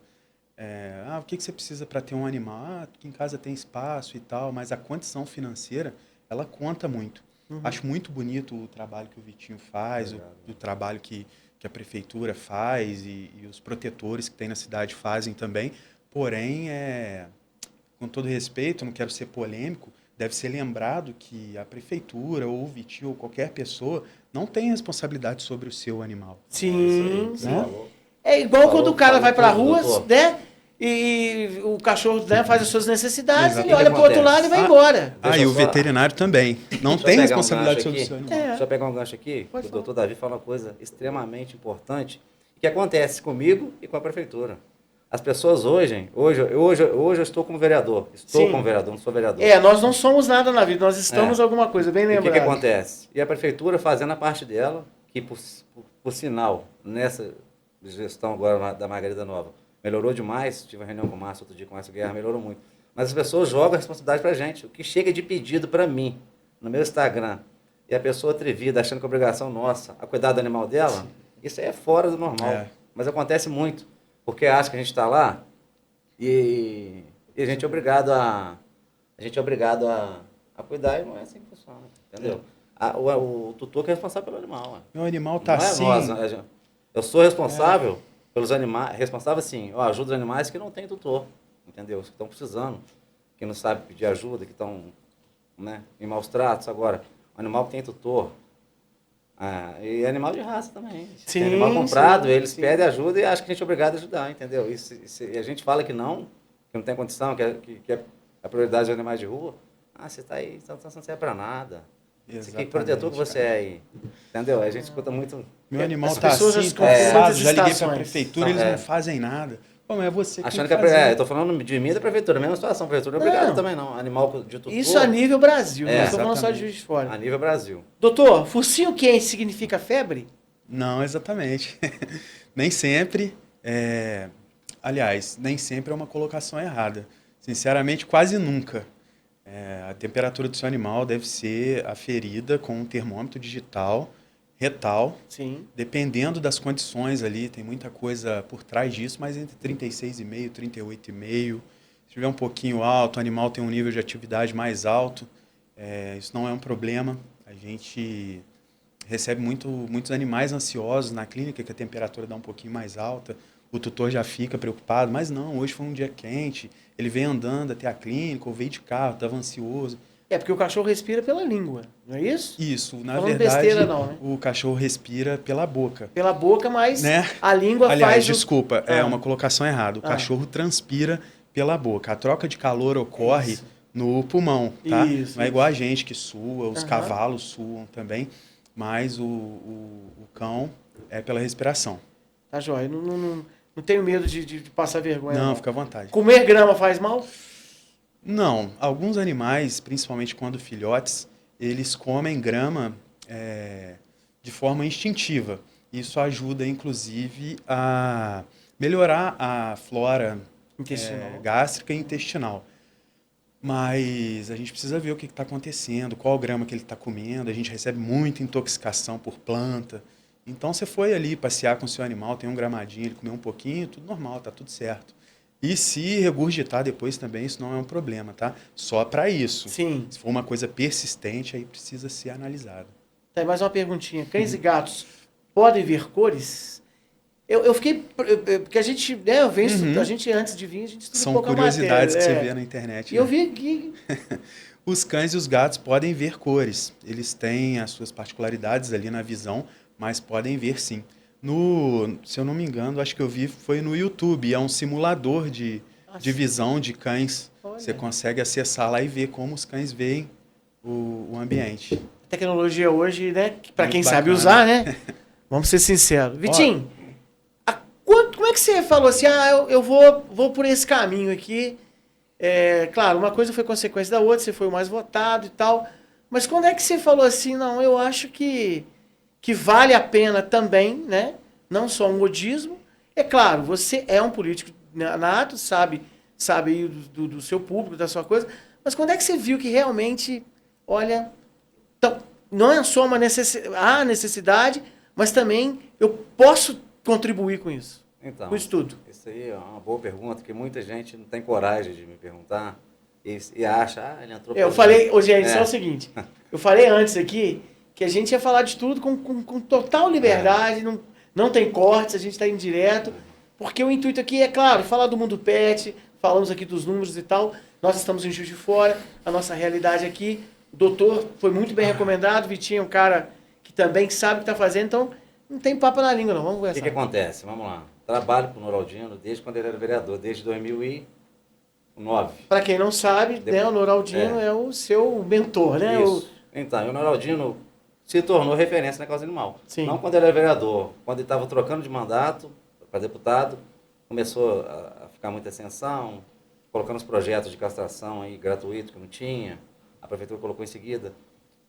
O que você precisa para ter um animal? Aqui em casa tem espaço e tal, mas a condição financeira, ela conta muito. Acho muito bonito o trabalho que o Vitinho faz, o trabalho que a prefeitura faz e os protetores que tem na cidade fazem também. Porém, com todo respeito, não quero ser polêmico, deve ser lembrado que a prefeitura ou o Vitinho ou qualquer pessoa não tem responsabilidade sobre o seu animal. Sim, sim. né? É igual quando o cara vai pra rua, né? E o cachorro, né, faz as suas necessidades, ele olha pro outro lado e vai embora. E o veterinário também. Não tem responsabilidade sobre o seu animal. Deixa eu pegar um gancho aqui. O doutor Davi fala uma coisa extremamente importante que acontece comigo e com a prefeitura. As pessoas hoje eu estou como vereador. Como vereador, não sou vereador. Nós não somos nada na vida, nós estamos alguma coisa, bem lembrado. E o que acontece? E a prefeitura fazendo a parte dela, que por sinal, nessa gestão agora da Margarida Nova, melhorou demais. Tive uma reunião com o Márcio outro dia com o Márcio Guerra, melhorou muito. Mas as pessoas jogam a responsabilidade pra gente. O que chega de pedido para mim, no meu Instagram, e a pessoa atrevida, achando que é obrigação nossa a cuidar do animal dela, isso aí é fora do normal. Mas acontece muito. Porque acha que a gente está lá e a gente é obrigado a cuidar e não é assim que funciona. Entendeu? O tutor que é responsável pelo animal. Meu animal tá assim. Eu sou responsável pelos animais, responsável assim, eu ajudo os animais que não tem tutor, entendeu? Que estão precisando, que não sabem pedir ajuda, que estão, né, em maus tratos. Agora, o animal que tem tutor, e animal de raça também. Sim, tem animal comprado, eles pedem ajuda e acham que a gente é obrigado a ajudar, entendeu? E a gente fala que não tem condição, que é a prioridade dos animais de rua. Você está aí, então você não serve para nada. Que protetor que você é aí. Entendeu? A gente escuta muito. Meu animal está assim, já liguei para a prefeitura, eles não fazem nada. Mas é você que achando tem que eu estou falando de mim e da prefeitura, mesma situação. A prefeitura não é obrigada também, não. Animal de tutor. Isso a nível Brasil, não estou falando só de Juiz de Fora. A nível Brasil. Doutor, focinho quente significa febre? Não, exatamente. Nem sempre. Aliás, nem sempre é uma colocação errada. Sinceramente, quase nunca. A temperatura do seu animal deve ser aferida com um termômetro digital, retal. Sim. Dependendo das condições ali, tem muita coisa por trás disso, mas entre 36,5 e 38,5. Se estiver um pouquinho alto, o animal tem um nível de atividade mais alto, isso não é um problema. A gente recebe muitos animais ansiosos na clínica, que a temperatura dá um pouquinho mais alta. O tutor já fica preocupado, mas não, hoje foi um dia quente, ele veio andando até a clínica, ou veio de carro, estava ansioso. Porque o cachorro respira pela língua, não é isso? Isso, na falando verdade, besteira não, né? O cachorro respira pela boca. Pela boca, mas né? A língua Aliás, faz... desculpa, é uma colocação errada. O cachorro transpira pela boca. A troca de calor ocorre no pulmão, tá? Não é igual a gente que sua, os cavalos suam também, mas o cão é pela respiração. Tá joia, não tenho medo de passar vergonha. Não, fica à vontade. Comer grama faz mal? Não, alguns animais, principalmente quando filhotes, eles comem grama de forma instintiva. Isso ajuda, inclusive, a melhorar a flora Intestinal. gástrica e intestinal. Mas a gente precisa ver o que está acontecendo, qual grama que ele está comendo. A gente recebe muita intoxicação por planta. Então, você foi ali passear com o seu animal, tem um gramadinho, ele comeu um pouquinho, tudo normal, tá tudo certo. E se regurgitar depois também, isso não é um problema, tá? Só para isso. Sim. Se for uma coisa persistente, aí precisa ser analisado. Tá, mais uma perguntinha. Cães e gatos podem ver cores? Eu fiquei... Porque a gente, né, eu venho, a gente antes de vir, a gente estuda um São pouco a curiosidades que matéria. você vê na internet. E eu né? vi que... Os cães e os gatos podem ver cores. Eles têm as suas particularidades ali na visão, mas podem ver sim. Se eu não me engano, acho que eu vi foi no YouTube. É um simulador de visão de cães. Olha. Você consegue acessar lá e ver como os cães veem o ambiente. A tecnologia hoje, né, para Muito quem sabe bacana. usar, né? Vamos ser sinceros. Vitinho, como é que você falou assim, eu vou por esse caminho aqui? Claro, uma coisa foi consequência da outra, você foi o mais votado e tal. Mas quando é que você falou assim, não, eu acho que vale a pena também, né? Não só um modismo. É claro, você é um político nato, sabe aí do seu público, da sua coisa. Mas quando é que você viu que realmente, olha, então, não é só há necessidade, mas também eu posso contribuir com isso, Então, com isso tudo. isso aí é uma boa pergunta que muita gente não tem coragem de me perguntar e acha, ele entrou... Eu falei, gente, só É. o seguinte, eu falei antes aqui que a gente ia falar de tudo com total liberdade, não tem cortes, a gente está indo direto, porque o intuito aqui é, claro, falar do mundo pet, falamos aqui dos números e tal, nós estamos em Juiz de Fora, a nossa realidade aqui, o doutor foi muito bem recomendado, o Vitinho é um cara que também sabe o que está fazendo, então não tem papo na língua não, vamos O conversar. que acontece? Vamos lá. Trabalho com o Noraldino desde quando ele era vereador, desde 2009. Para quem não sabe, né, o Noraldino é o seu mentor, né? Isso. Então, e o Noraldino se tornou referência na causa animal. Sim. Não quando ele era vereador, quando ele estava trocando de mandato para deputado, começou a ficar muita ascensão, colocando os projetos de castração aí gratuito que não tinha, a prefeitura colocou em seguida.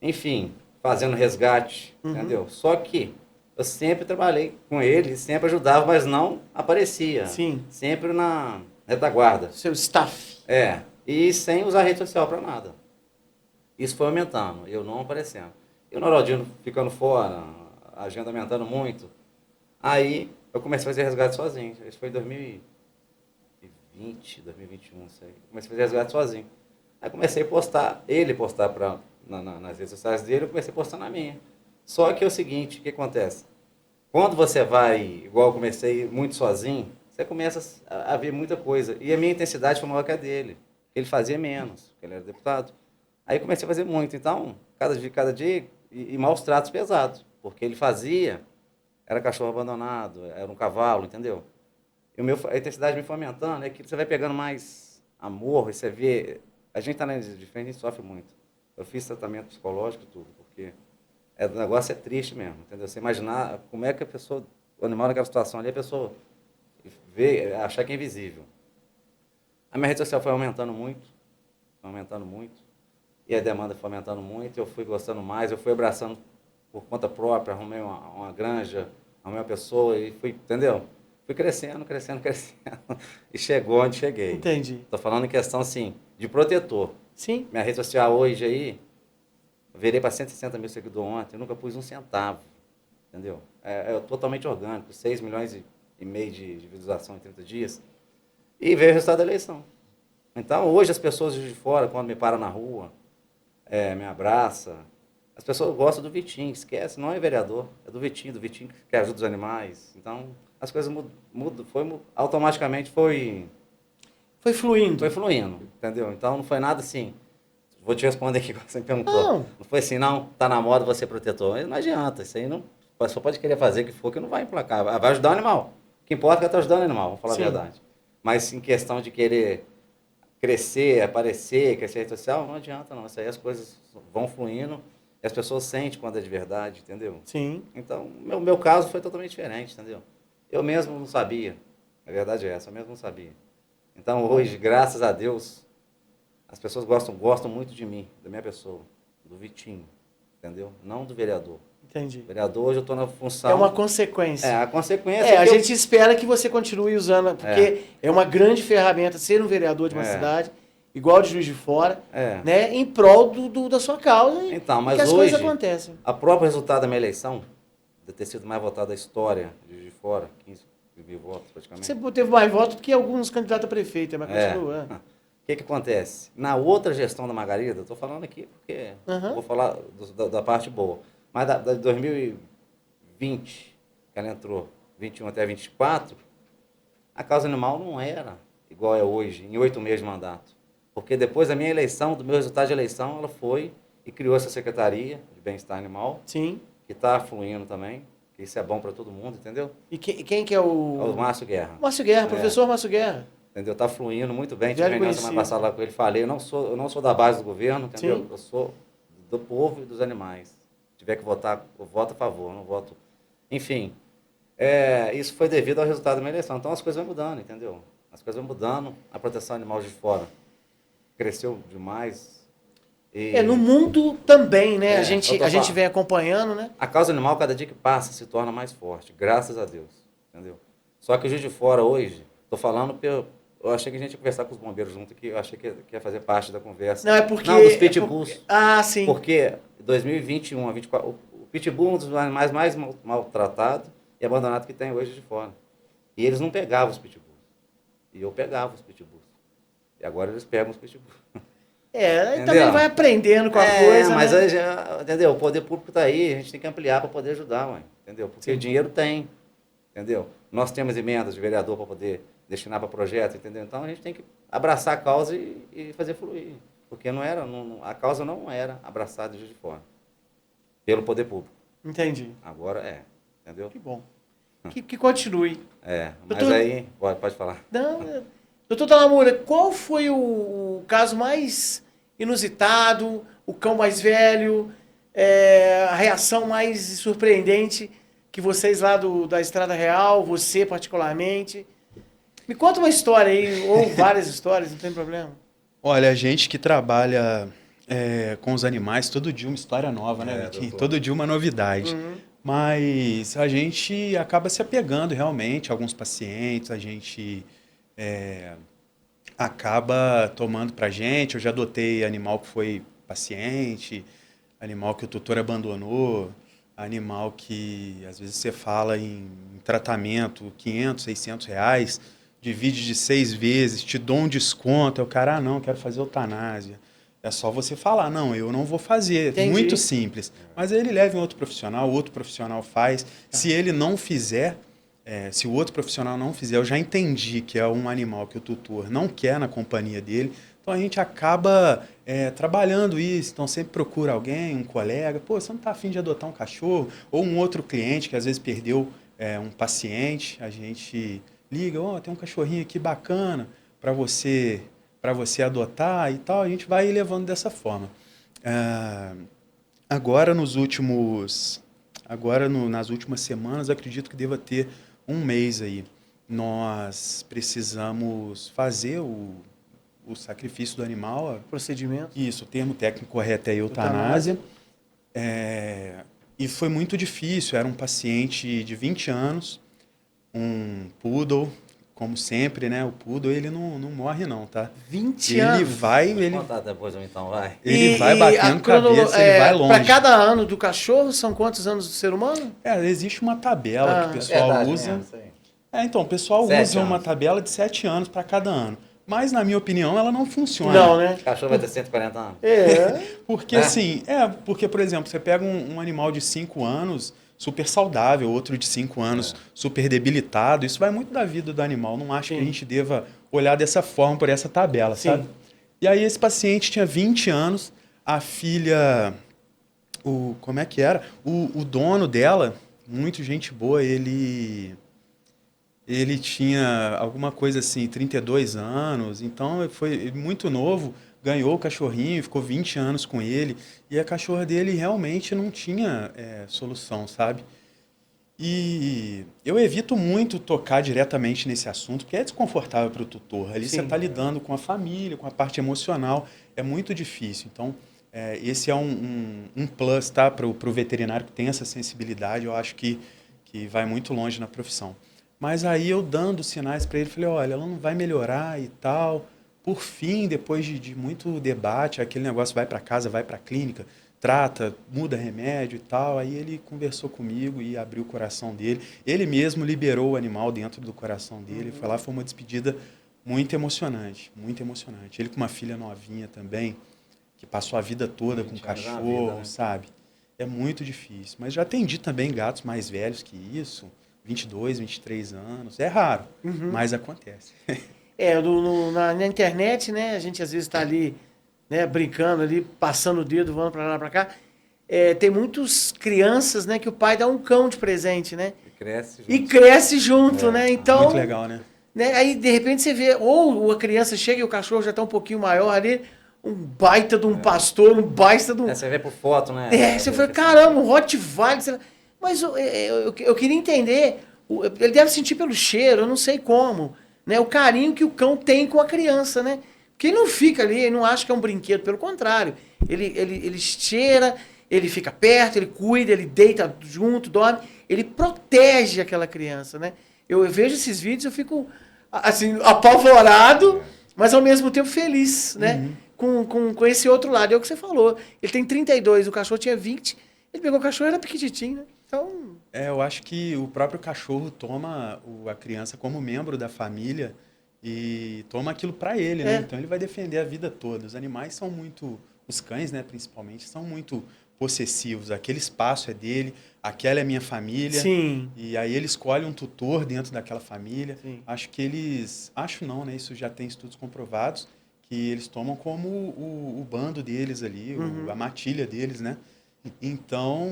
Enfim, fazendo resgate, entendeu? Só que eu sempre trabalhei com ele, sempre ajudava, mas não aparecia. Sim. Sempre na retaguarda. Seu staff. E sem usar rede social para nada. Isso foi aumentando, eu não aparecendo. E o Noraldino ficando fora, a agenda aumentando muito. Aí eu comecei a fazer resgate sozinho. Isso foi em 2020, 2021, não sei. Comecei a fazer resgate sozinho. Aí comecei a postar, ele postar nas redes sociais dele, eu comecei a postar na minha. Só que é o seguinte, o que acontece? Quando você vai, igual eu comecei muito sozinho, você começa a ver muita coisa. E a minha intensidade foi maior que a dele. Ele fazia menos, porque ele era deputado. Aí comecei a fazer muito. Então, cada dia, e maus tratos pesados. Porque ele fazia, era cachorro abandonado, era um cavalo, entendeu? E a intensidade me foi aumentando, é que você vai pegando mais amor, e você vê... A gente está na de frente, a gente sofre muito. Eu fiz tratamento psicológico e tudo, porque o negócio é triste mesmo, entendeu? Você imaginar como é que o animal naquela situação ali, a pessoa vê, achar que é invisível. A minha rede social foi aumentando muito, e a demanda foi aumentando muito, eu fui gostando mais, eu fui abraçando por conta própria, arrumei uma granja, arrumei uma pessoa e fui, entendeu? Fui crescendo, e chegou onde cheguei. Entendi. Estou falando em questão, assim, de protetor. Sim. Minha rede social hoje aí, eu virei para 160 mil seguidores ontem, eu nunca pus um centavo, entendeu? É totalmente orgânico, 6 milhões e meio de visualização em 30 dias, e veio o resultado da eleição. Então, hoje as pessoas de fora, quando me param na rua, me abraçam, as pessoas gostam do Vitinho, esquece, não é vereador, é do Vitinho que ajuda os animais. Então, as coisas mudam, automaticamente foi fluindo. Foi fluindo, entendeu? Então não foi nada assim. Vou te responder aqui, você me perguntou. Não. Não foi assim, não, tá na moda você protetor. Não adianta, isso aí não. Só pode querer fazer o que for, que não vai emplacar. Vai ajudar o animal. O que importa é que está ajudando o animal, vamos falar Sim. a verdade. Mas em questão de querer crescer, aparecer, crescer rede social, não adianta não. Isso aí as coisas vão fluindo e as pessoas sentem quando é de verdade, entendeu? Sim. Então, meu caso foi totalmente diferente, entendeu? Eu mesmo não sabia. A verdade é essa, eu mesmo não sabia. Então, hoje, graças a Deus, As pessoas gostam muito de mim, da minha pessoa, do Vitinho, entendeu? Não do vereador. Entendi. O vereador, hoje eu estou na função... É uma consequência. É, a consequência É, a que eu- gente espera que você continue usando, porque é uma grande ferramenta ser um vereador de uma cidade, igual de Juiz de Fora, É. né, em prol da sua causa e Então, mas que as hoje, coisas acontecem. a próprio resultado da minha eleição, de ter sido mais votado da história de Juiz de Fora, 15 mil votos praticamente. Você teve mais votos do que alguns candidatos a prefeito, mas continua. O que acontece? Na outra gestão da Margarida, eu estou falando aqui porque eu vou falar da parte boa, mas da 2020, que ela entrou, 21 até 24, a causa animal não era igual é hoje, em 8 meses de mandato. Porque depois da minha eleição, do meu resultado de eleição, ela foi e criou essa Secretaria de Bem-Estar Animal, Sim. que está fluindo também, que isso é bom para todo mundo, entendeu? E quem que é É o... o Márcio Guerra. Márcio Guerra, professor Márcio Guerra. Entendeu? Tá fluindo muito bem. Velho Tive reunião semana conhecido. passada lá com ele, falei, eu não sou da base do governo, entendeu? Sim. Eu sou do povo e dos animais. Se tiver que votar, eu voto a favor, não voto... Enfim, isso foi devido ao resultado da minha eleição. Então as coisas vão mudando, entendeu? As coisas vão mudando, a proteção animal de fora cresceu demais. E No mundo também, né? É, a gente eu tô falando. vem acompanhando, né? a causa animal, cada dia que passa, se torna mais forte, graças a Deus, entendeu? Só que o Juiz de Fora hoje, tô falando porque eu achei que a gente ia conversar com os bombeiros junto aqui, eu achei que ia fazer parte da conversa. Não, é porque... Não, dos pitbulls. Ah, sim. Porque em 2021 a 24, o pitbull é um dos animais mais maltratados e abandonados que tem hoje de fora. E eles não pegavam os pitbulls. E eu pegava os pitbulls. E agora eles pegam os pitbulls. Aí Entendeu? também vai aprendendo com a coisa, mas né? aí já, entendeu? O poder público está aí, a gente tem que ampliar para poder ajudar, mãe, entendeu? Porque o dinheiro tem, entendeu? Nós temos emendas de vereador para poder destinar para projeto, entendeu? Então a gente tem que abraçar a causa e fazer fluir. Porque a causa não era abraçada de Juiz de Fora pelo poder público. Entendi. Agora entendeu? Que bom. Que continue. Mas Doutor- aí, pode falar. Não, doutor Talamura, qual foi o caso mais inusitado, o cão mais velho, a reação mais surpreendente que vocês lá da Estrada Real, você particularmente? Me conta uma história aí, ou várias histórias, não tem problema. Olha, a gente que trabalha com os animais, todo dia uma história nova, né, Vitinho? doutor. Todo dia uma novidade. Mas a gente acaba se apegando realmente a alguns pacientes, a gente acaba tomando pra gente. Eu já adotei animal que foi paciente, animal que o tutor abandonou, animal que às vezes você fala em tratamento, 500, 600 reais, divide de 6 vezes, te dou um desconto, aí o cara, não, quero fazer eutanásia. É só você falar, não, eu não vou fazer. Entendi. Muito simples. Mas aí ele leva em outro profissional faz. Se ele não fizer, se o outro profissional não fizer, eu já entendi que é um animal que o tutor não quer na companhia dele. Então a gente acaba trabalhando isso. Então sempre procura alguém, um colega. Pô, você não está afim de adotar um cachorro? Ou um outro cliente que às vezes perdeu um paciente. A gente liga, tem um cachorrinho aqui bacana para você adotar e tal, a gente vai levando dessa forma. Agora, nas últimas semanas, acredito que deva ter um mês aí. Nós precisamos fazer o sacrifício do animal. Procedimento. Isso, o termo técnico correto é eutanásia. E foi muito difícil, era um paciente de 20 anos, um poodle. Como sempre, né? O poodle, ele não morre não, tá? 20 ele anos. vai... Vou contar depois, então, vai. Ele vai batendo cabeça, ele vai longe. Para cada ano do cachorro, são quantos anos do ser humano? Existe uma tabela que o pessoal Verdade usa. mesmo, isso aí. Então, o pessoal 7 usa uma anos. tabela de 7 anos para cada ano. Mas, na minha opinião, ela não funciona. Não, né? O cachorro vai ter 140 anos. Porque, assim, porque, por exemplo, você pega um animal de 5 anos... super saudável, outro de 5 anos super debilitado. Isso vai muito da vida do animal. Não acho que a gente deva olhar dessa forma, por essa tabela, sabe? E aí esse paciente tinha 20 anos, a filha... como é que era? O dono dela, muito gente boa, ele tinha alguma coisa assim, 32 anos, então foi muito novo, ganhou o cachorrinho, ficou 20 anos com ele, e a cachorra dele realmente não tinha solução, sabe? E eu evito muito tocar diretamente nesse assunto, porque é desconfortável para o tutor. Ali Sim. você está lidando com a família, com a parte emocional, é muito difícil. Então, esse é um plus, tá, para o veterinário que tem essa sensibilidade, eu acho que vai muito longe na profissão. Mas aí eu dando sinais para ele, falei, olha, ela não vai melhorar e tal. Por fim, depois de muito debate, aquele negócio vai para casa, vai para a clínica, trata, muda remédio e tal. Aí ele conversou comigo e abriu o coração dele. Ele mesmo liberou o animal dentro do coração dele. Foi lá, foi uma despedida muito emocionante, muito emocionante. Ele com uma filha novinha também, que passou a vida toda com 20 anos na cachorro, vida, né? sabe? É muito difícil. Mas já atendi também gatos mais velhos que isso, 22, 23 anos. É raro, mas acontece. Na internet, né, a gente às vezes está ali, né, brincando ali, passando o dedo, voando para lá, para cá. Tem muitas crianças, né, que o pai dá um cão de presente, né? E cresce E junto. cresce junto, né? Então, Muito legal, né? né, aí de repente você vê, ou a criança chega e o cachorro já está um pouquinho maior ali, um baita de um pastor, um baita de um... Você vê por foto, né? Você foi, caramba, um Rottweiler. Sei lá. Mas eu queria entender, ele deve sentir pelo cheiro, eu não sei como, né? O carinho que o cão tem com a criança, né? Porque ele não fica ali, ele não acha que é um brinquedo, pelo contrário. Ele cheira, ele fica perto, ele cuida, ele deita junto, dorme, ele protege aquela criança, né? Eu vejo esses vídeos, eu fico, assim, apavorado, mas ao mesmo tempo feliz, né? Com esse outro lado. É o que você falou. Ele tem 32, o cachorro tinha 20. Ele pegou o cachorro, era pequititinho, né? Então, Eu acho que o próprio cachorro toma a criança como membro da família e toma aquilo para ele, né? Então ele vai defender a vida toda. Os animais são muito, os cães, né, principalmente, são muito possessivos. Aquele espaço é dele, aquela é minha família. sim. E aí ele escolhe um tutor dentro daquela família. Sim. Acho que eles, acho não, né? Isso já tem estudos comprovados que eles tomam como o bando deles ali, a matilha deles, né? Então,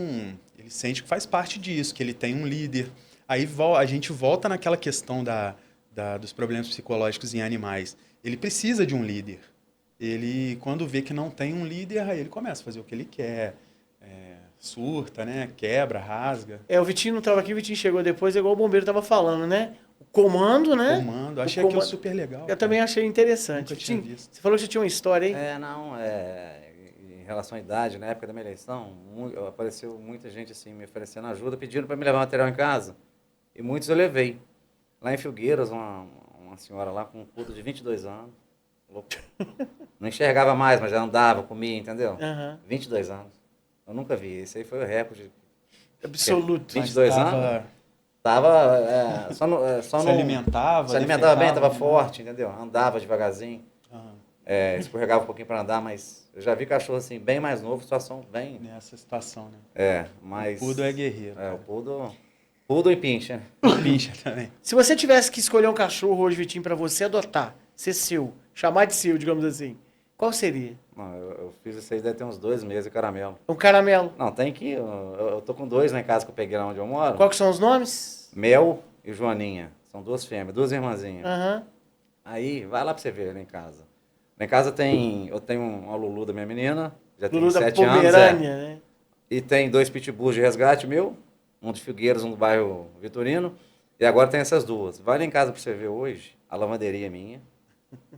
ele sente que faz parte disso, que ele tem um líder. Aí a gente volta naquela questão dos problemas psicológicos em animais. Ele precisa de um líder. Ele, quando vê que não tem um líder, aí ele começa a fazer o que ele quer. Surta, né? Quebra, rasga. O Vitinho não estava aqui, o Vitinho chegou depois, igual o bombeiro estava falando, né? O comando, né? Comando. Achei aquilo super legal. Eu também achei interessante. Nunca tinha Vitinho, visto. você falou que já tinha uma história, hein? Em relação à idade, na época da minha eleição, apareceu muita gente assim me oferecendo ajuda, pedindo para me levar material em casa. E muitos eu levei. Lá em Filgueiras, uma senhora lá com um puto de 22 anos, louco. Não enxergava mais, mas já andava, comia, entendeu? Aham. 22 anos. Eu nunca vi. Esse aí foi o recorde. Absoluto. 22 anos. Tava Se alimentava. Se alimentava bem, defecava, tava forte, entendeu? Andava devagarzinho. Aham. Escorregava um pouquinho para andar, mas eu já vi cachorro assim, bem mais novo, situação bem. Nessa situação, né? Mas. O Pudo é guerreiro. O Pudo e Pincha. Pincha também. Se você tivesse que escolher um cachorro hoje, Vitinho, para você adotar, ser seu, chamar de seu, digamos assim, qual seria? Não, eu fiz isso aí deve ter uns 2 meses, caramelo. Um caramelo. Não, tem que. Eu tô com 2 lá em casa que eu peguei lá onde eu moro. Qual que são os nomes? Mel e Joaninha. São 2 fêmeas, 2 irmãzinhas. Aham. Aí, vai lá pra você ver lá em casa. Lá em casa eu tenho uma Lulu da minha menina, já tem Lulu da 7 anos. Pomerânia, né? E tem 2 pitbulls de resgate meu, um de Figueiras, um do bairro Vitorino. E agora tem essas 2. Vai lá em casa pra você ver hoje, a lavanderia minha,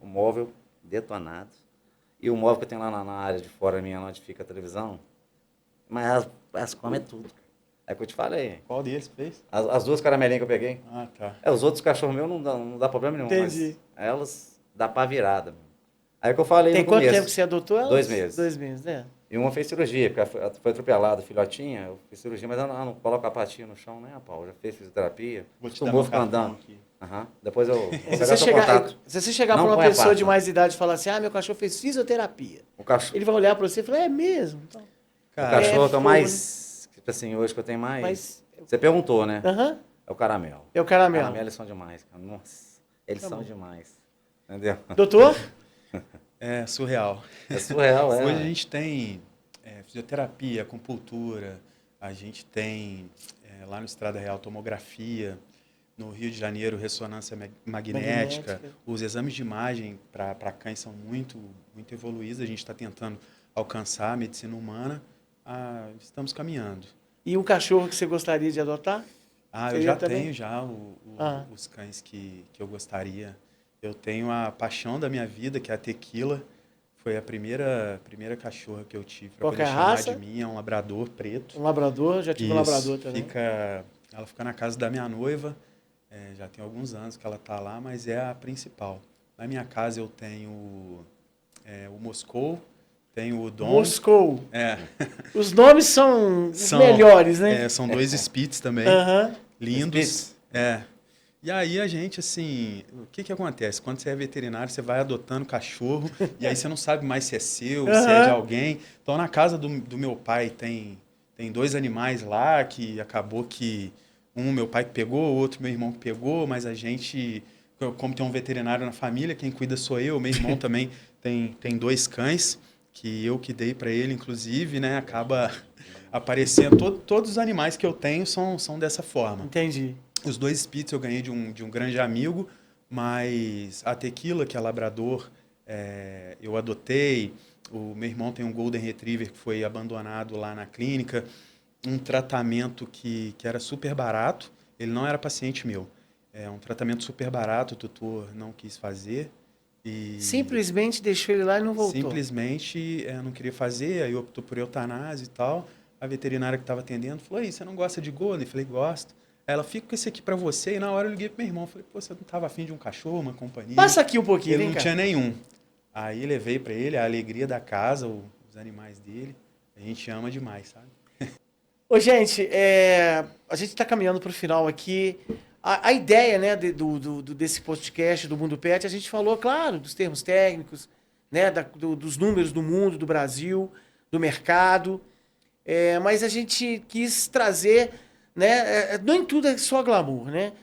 o móvel detonado. E o móvel que eu tenho lá na área de fora minha, onde fica a televisão. Mas elas comem tudo. É o que eu te falei. Qual deles fez? As 2 caramelinhas que eu peguei. Ah, tá. Os outros cachorros meus não dá problema nenhum. Entendi. Mas elas dá pra virada. Aí que eu falei Tem no quanto começo. tempo que você adotou elas? 2 meses. 2 meses, né? E uma fez cirurgia, porque ela foi atropelada, filhotinha. Eu fiz cirurgia, mas ela não coloca a patinha no chão, né, Paulo? Já fez fisioterapia. Vou te dar Acostumou meu ficar cartão andando. aqui. Depois eu vou pegar seu contato. Se você chegar Não para uma põe a pessoa pata. de mais idade e falar assim, meu cachorro fez fisioterapia. O cachorro, Ele vai olhar para você e falar, é mesmo? Então, o cachorro que eu fogo, mais... Tipo assim, hoje que eu tenho mais... Mas- Você perguntou, né? Aham. É o caramelo. É o caramelo. Caramelo, eles são demais, cara. Nossa, eles são demais. Entendeu? Doutor? É surreal. É surreal, Hoje a gente tem fisioterapia, acupuntura, a gente tem lá no Estrada Real tomografia, no Rio de Janeiro ressonância magnética. Os exames de imagem para cães são muito, muito evoluídos, a gente está tentando alcançar a medicina humana, estamos caminhando. E um cachorro que você gostaria de adotar? Ah, eu Seria já também? tenho já Ah. os cães que eu gostaria. Eu tenho a paixão da minha vida, que é a Tequila. Foi a primeira cachorra que eu tive para Qual que poder é a chamar de raça? minha, um labrador preto. Um labrador, já tive um Isso, labrador também. ela fica na casa da minha noiva. Já tem alguns anos que ela tá lá, mas é a principal. Na minha casa eu tenho o Moscou, tenho o Dom. Moscou. É, Os nomes são os são, melhores, né? são dois Spitz também, Aham. lindos. Spitz. E aí a gente, assim, o que acontece? Quando você é veterinário, você vai adotando cachorro, e aí você não sabe mais se é seu, se é de Aham. alguém. Então, na casa do meu pai tem dois animais lá, que acabou que meu pai que pegou, o outro meu irmão que pegou, mas a gente, como tem um veterinário na família, quem cuida sou eu, meu irmão também tem dois cães, que eu que dei para ele, inclusive, né? Acaba aparecendo, todos os animais que eu tenho são dessa forma. Entendi. Os dois Spitz eu ganhei de um grande amigo, mas a Tequila, que é labrador, eu adotei. O meu irmão tem um Golden Retriever que foi abandonado lá na clínica. Um tratamento que era super barato. Ele não era paciente meu. É um tratamento super barato, o tutor não quis fazer. E Simplesmente deixou ele lá e não voltou. simplesmente não queria fazer, aí optou por eutanásia e tal. A veterinária que estava atendendo falou: "Ei, você não gosta de Golden?" Eu falei: "Gosto." Ela: "Fica com esse aqui pra você." E na hora eu liguei pro meu irmão. Falei: "Pô, você não tava afim de um cachorro, uma companhia?" Passa aqui um pouquinho, Ele vem não cá. tinha nenhum. Aí levei pra ele a alegria da casa, os animais dele. A gente ama demais, sabe? Ô, gente, a gente está caminhando para o final aqui. A ideia, né, desse podcast do Mundo Pet, a gente falou, claro, dos termos técnicos, né, dos números do mundo, do Brasil, do mercado, mas a gente quis trazer, né, nem tudo é só glamour, né?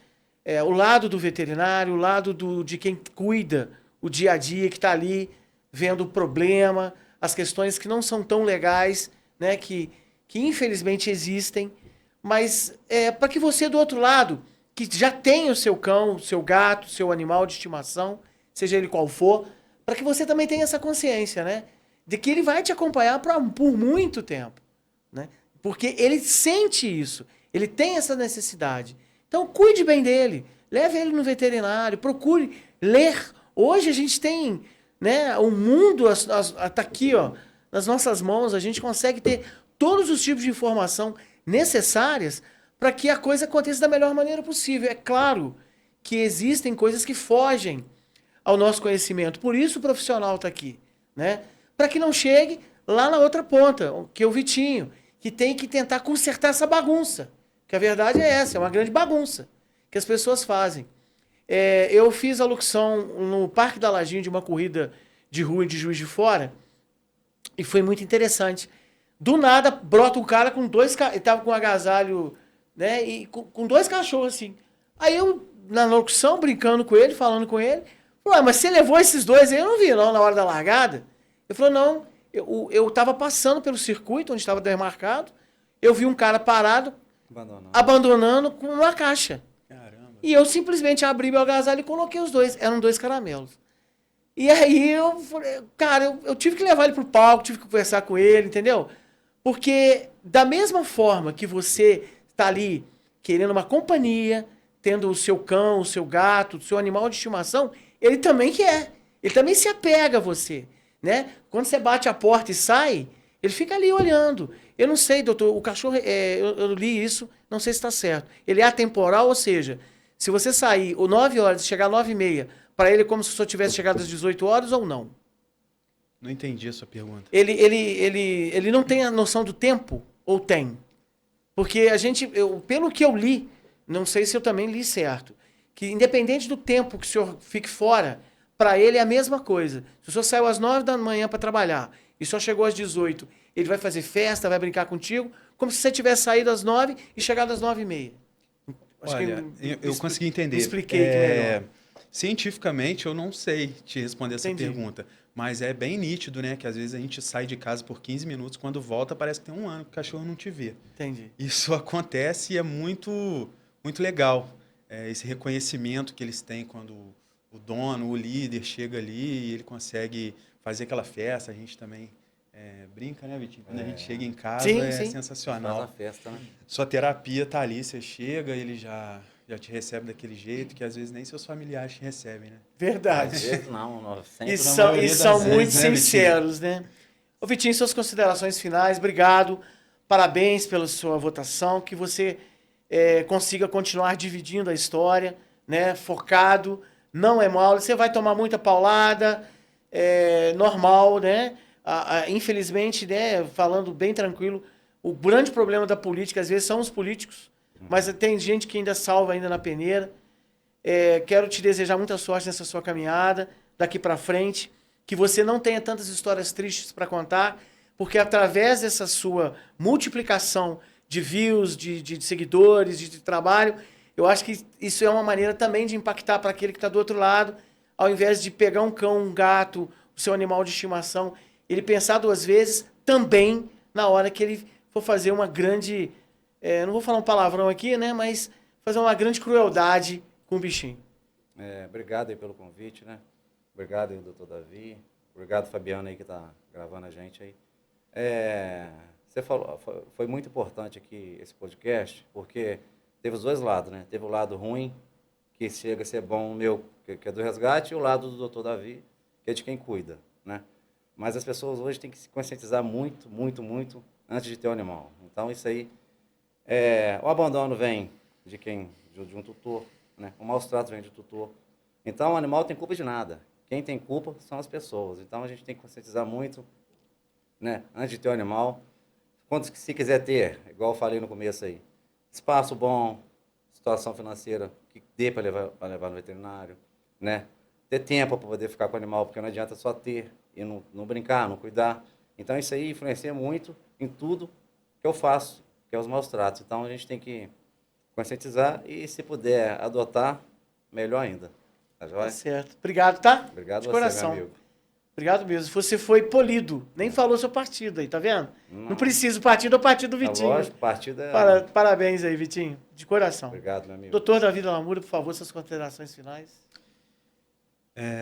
O lado do veterinário, o lado de quem cuida o dia a dia, que está ali vendo o problema, as questões que não são tão legais, né, que infelizmente existem, mas para que você do outro lado, que já tem o seu cão, o seu gato, o seu animal de estimação, seja ele qual for, para que você também tenha essa consciência, né, de que ele vai te acompanhar por muito tempo, né? Porque ele sente isso, ele tem essa necessidade. Então cuide bem dele, leve ele no veterinário, procure ler. Hoje a gente tem, né, o mundo tá aqui, ó, nas nossas mãos, a gente consegue ter todos os tipos de informação necessárias para que a coisa aconteça da melhor maneira possível. É claro que existem coisas que fogem ao nosso conhecimento, por isso o profissional está aqui, né? Para que não chegue lá na outra ponta, que é o Vitinho, que tem que tentar consertar essa bagunça. Que a verdade é essa, é uma grande bagunça que as pessoas fazem. Eu fiz a locução no Parque da Lajinha de uma corrida de rua de Juiz de Fora e foi muito interessante. Do nada, brota um cara com ele tava com um agasalho, né, e com dois cachorros assim. Aí eu, na locução, brincando com ele, falando com ele, falei: mas você levou esses dois aí? Eu não vi não, na hora da largada. Ele falou: não, eu tava passando pelo circuito, onde estava demarcado, eu vi um cara parado, abandonando com uma caixa. Caramba. E eu simplesmente abri meu agasalho e coloquei os dois. Eram dois caramelos. E aí eu falei, cara, eu tive que levar ele pro palco, tive que conversar com ele, entendeu? Porque da mesma forma que você está ali querendo uma companhia, tendo o seu cão, o seu gato, o seu animal de estimação, ele também quer. Ele também se apega a você, né? Quando você bate a porta e sai, ele fica ali olhando. Eu não sei, doutor, o cachorro, eu li isso, não sei se está certo. Ele é atemporal, ou seja, se você sair 9 horas e chegar às 9h30, para ele é como se só tivesse chegado às 18 horas ou não? Não entendi a sua pergunta. Ele não tem a noção do tempo? Ou tem? Porque pelo que eu li, não sei se eu também li certo, que independente do tempo que o senhor fique fora, para ele é a mesma coisa. Se o senhor saiu às 9 da manhã para trabalhar e só chegou às 18, ele vai fazer festa, vai brincar contigo, como se você tivesse saído às 9 e chegado às 9h30. Olha, eu consegui entender. Expliquei que melhor. Cientificamente, eu não sei te responder essa Entendi. pergunta. Mas é bem nítido, né? Que às vezes a gente sai de casa por 15 minutos, quando volta parece que tem um ano que o cachorro não te vê. Entendi. Isso acontece e é muito, muito legal. Esse reconhecimento que eles têm quando o dono, o líder chega ali e ele consegue fazer aquela festa. A gente também brinca, né, Vitinho? Quando a gente chega em casa Sim, é sim. Faz sensacional. a festa, né? Sua terapia tá ali, você chega, ele já te recebe daquele jeito que às vezes nem seus familiares te recebem, né? Às Verdade. vezes não, sempre E na são, maioria e das são vezes. muito né, Vitinho? sinceros, né? Ô, Vitinho, suas considerações finais, obrigado. Parabéns pela sua votação, que você consiga continuar dividindo a história, né? Focado, não é mal. Você vai tomar muita paulada, normal, né? Infelizmente, né? Falando bem tranquilo, o grande problema da política, às vezes, são os políticos, mas tem gente que ainda salva ainda na peneira. Quero te desejar muita sorte nessa sua caminhada, daqui para frente, que você não tenha tantas histórias tristes para contar, porque através dessa sua multiplicação de views, de seguidores, de trabalho, eu acho que isso é uma maneira também de impactar para aquele que está do outro lado, ao invés de pegar um cão, um gato, o seu animal de estimação, ele pensar duas vezes também na hora que ele for fazer uma grande, não vou falar um palavrão aqui, né, mas fazer uma grande crueldade com o bichinho. Obrigado aí pelo convite, né? Obrigado aí, doutor Davi. Obrigado, Fabiano, aí que está gravando a gente aí. Você falou, foi muito importante aqui esse podcast, porque teve os dois lados, né? Teve o lado ruim, que chega a ser bom meu, que é do resgate, e o lado do doutor Davi, que é de quem cuida, né? Mas as pessoas hoje têm que se conscientizar muito, muito, muito antes de ter um animal. Então, isso aí, o abandono vem de um tutor, né? O maus tratos vem de tutor. Então, o animal tem culpa de nada. Quem tem culpa são as pessoas. Então, a gente tem que conscientizar muito, né? Antes de ter um animal. Se quiser ter, igual eu falei no começo aí, espaço bom, situação financeira que dê para levar no veterinário, né? Ter tempo para poder ficar com o animal, porque não adianta só ter e não brincar, não cuidar. Então, isso aí influencia muito em tudo que eu faço, que é os maus tratos. Então, a gente tem que conscientizar e, se puder adotar, melhor ainda. Tá joia? Tá certo. Obrigado, tá? Obrigado de a você, coração. meu amigo. Obrigado mesmo. Você foi polido. Nem falou seu partido aí, tá vendo? Não precisa. O partido é o partido do Vitinho. Lógico, partido é... Parabéns aí, Vitinho. De coração. Obrigado, meu amigo. Doutor Davi Lalamura, por favor, suas considerações finais.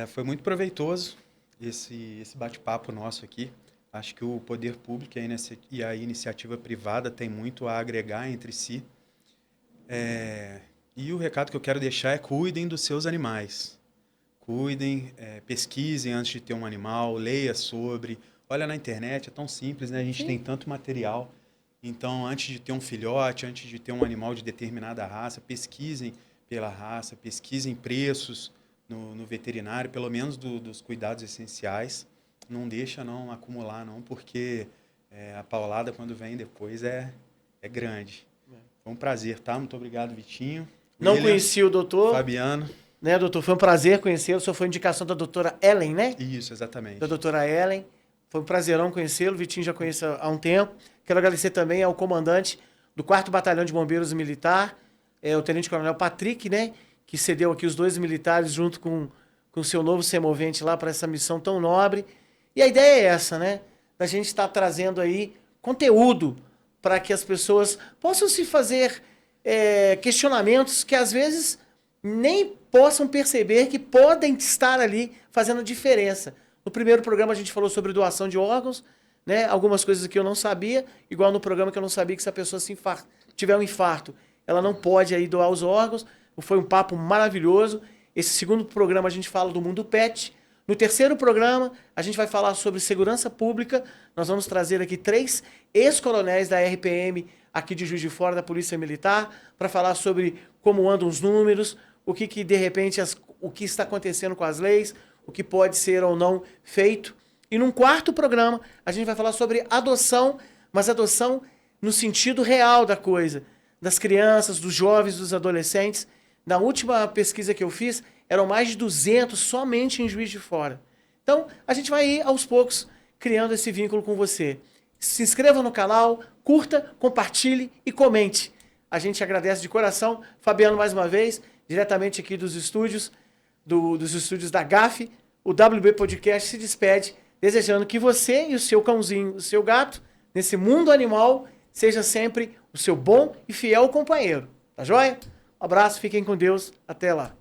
Foi muito proveitoso esse bate-papo nosso aqui. Acho que o poder público e a iniciativa privada tem muito a agregar entre si. E o recado que eu quero deixar é: cuidem dos seus animais. Cuidem, pesquisem antes de ter um animal, leia sobre, olha na internet, é tão simples, né? A gente tem tanto material. Então, antes de ter um filhote, antes de ter um animal de determinada raça, pesquisem pela raça, pesquisem preços no veterinário, pelo menos dos cuidados essenciais. Não deixa não acumular, não, porque a paulada, quando vem depois, é grande. Foi um prazer, tá? Muito obrigado, Vitinho. Não William, conheci o doutor. Fabiano. Né, doutor? Foi um prazer conhecê-lo. O senhor foi indicação da doutora Ellen, né? Isso, exatamente. Da doutora Ellen. Foi um prazerão conhecê-lo. O Vitinho já conheço há um tempo. Quero agradecer também ao comandante do 4º Batalhão de Bombeiros Militar, o Tenente Coronel Patrick, né? Que cedeu aqui os 2 militares junto com o seu novo semovente lá para essa missão tão nobre. E a ideia é essa, né? Da gente estar trazendo aí conteúdo para que as pessoas possam se fazer questionamentos que às vezes nem possam perceber que podem estar ali fazendo diferença. No primeiro programa a gente falou sobre doação de órgãos, né? Algumas coisas que eu não sabia, igual no programa que eu não sabia que se a pessoa tiver um infarto, ela não pode aí doar os órgãos. Foi um papo maravilhoso. Esse segundo programa a gente fala do mundo pet. No terceiro programa, a gente vai falar sobre segurança pública. Nós vamos trazer aqui 3 ex-coronéis da RPM aqui de Juiz de Fora, da Polícia Militar, para falar sobre como andam os números, o que de repente, o que está acontecendo com as leis, o que pode ser ou não feito. E num quarto programa, a gente vai falar sobre adoção, mas adoção no sentido real da coisa, das crianças, dos jovens, dos adolescentes. Na última pesquisa que eu fiz, eram mais de 200 somente em Juiz de Fora. Então, a gente vai ir aos poucos criando esse vínculo com você. Se inscreva no canal, curta, compartilhe e comente. A gente agradece de coração. Fabiano, mais uma vez, diretamente aqui dos estúdios, dos estúdios da GAF, o WB Podcast se despede, desejando que você e o seu cãozinho, o seu gato, nesse mundo animal, seja sempre o seu bom e fiel companheiro. Tá joia? Um abraço, fiquem com Deus. Até lá.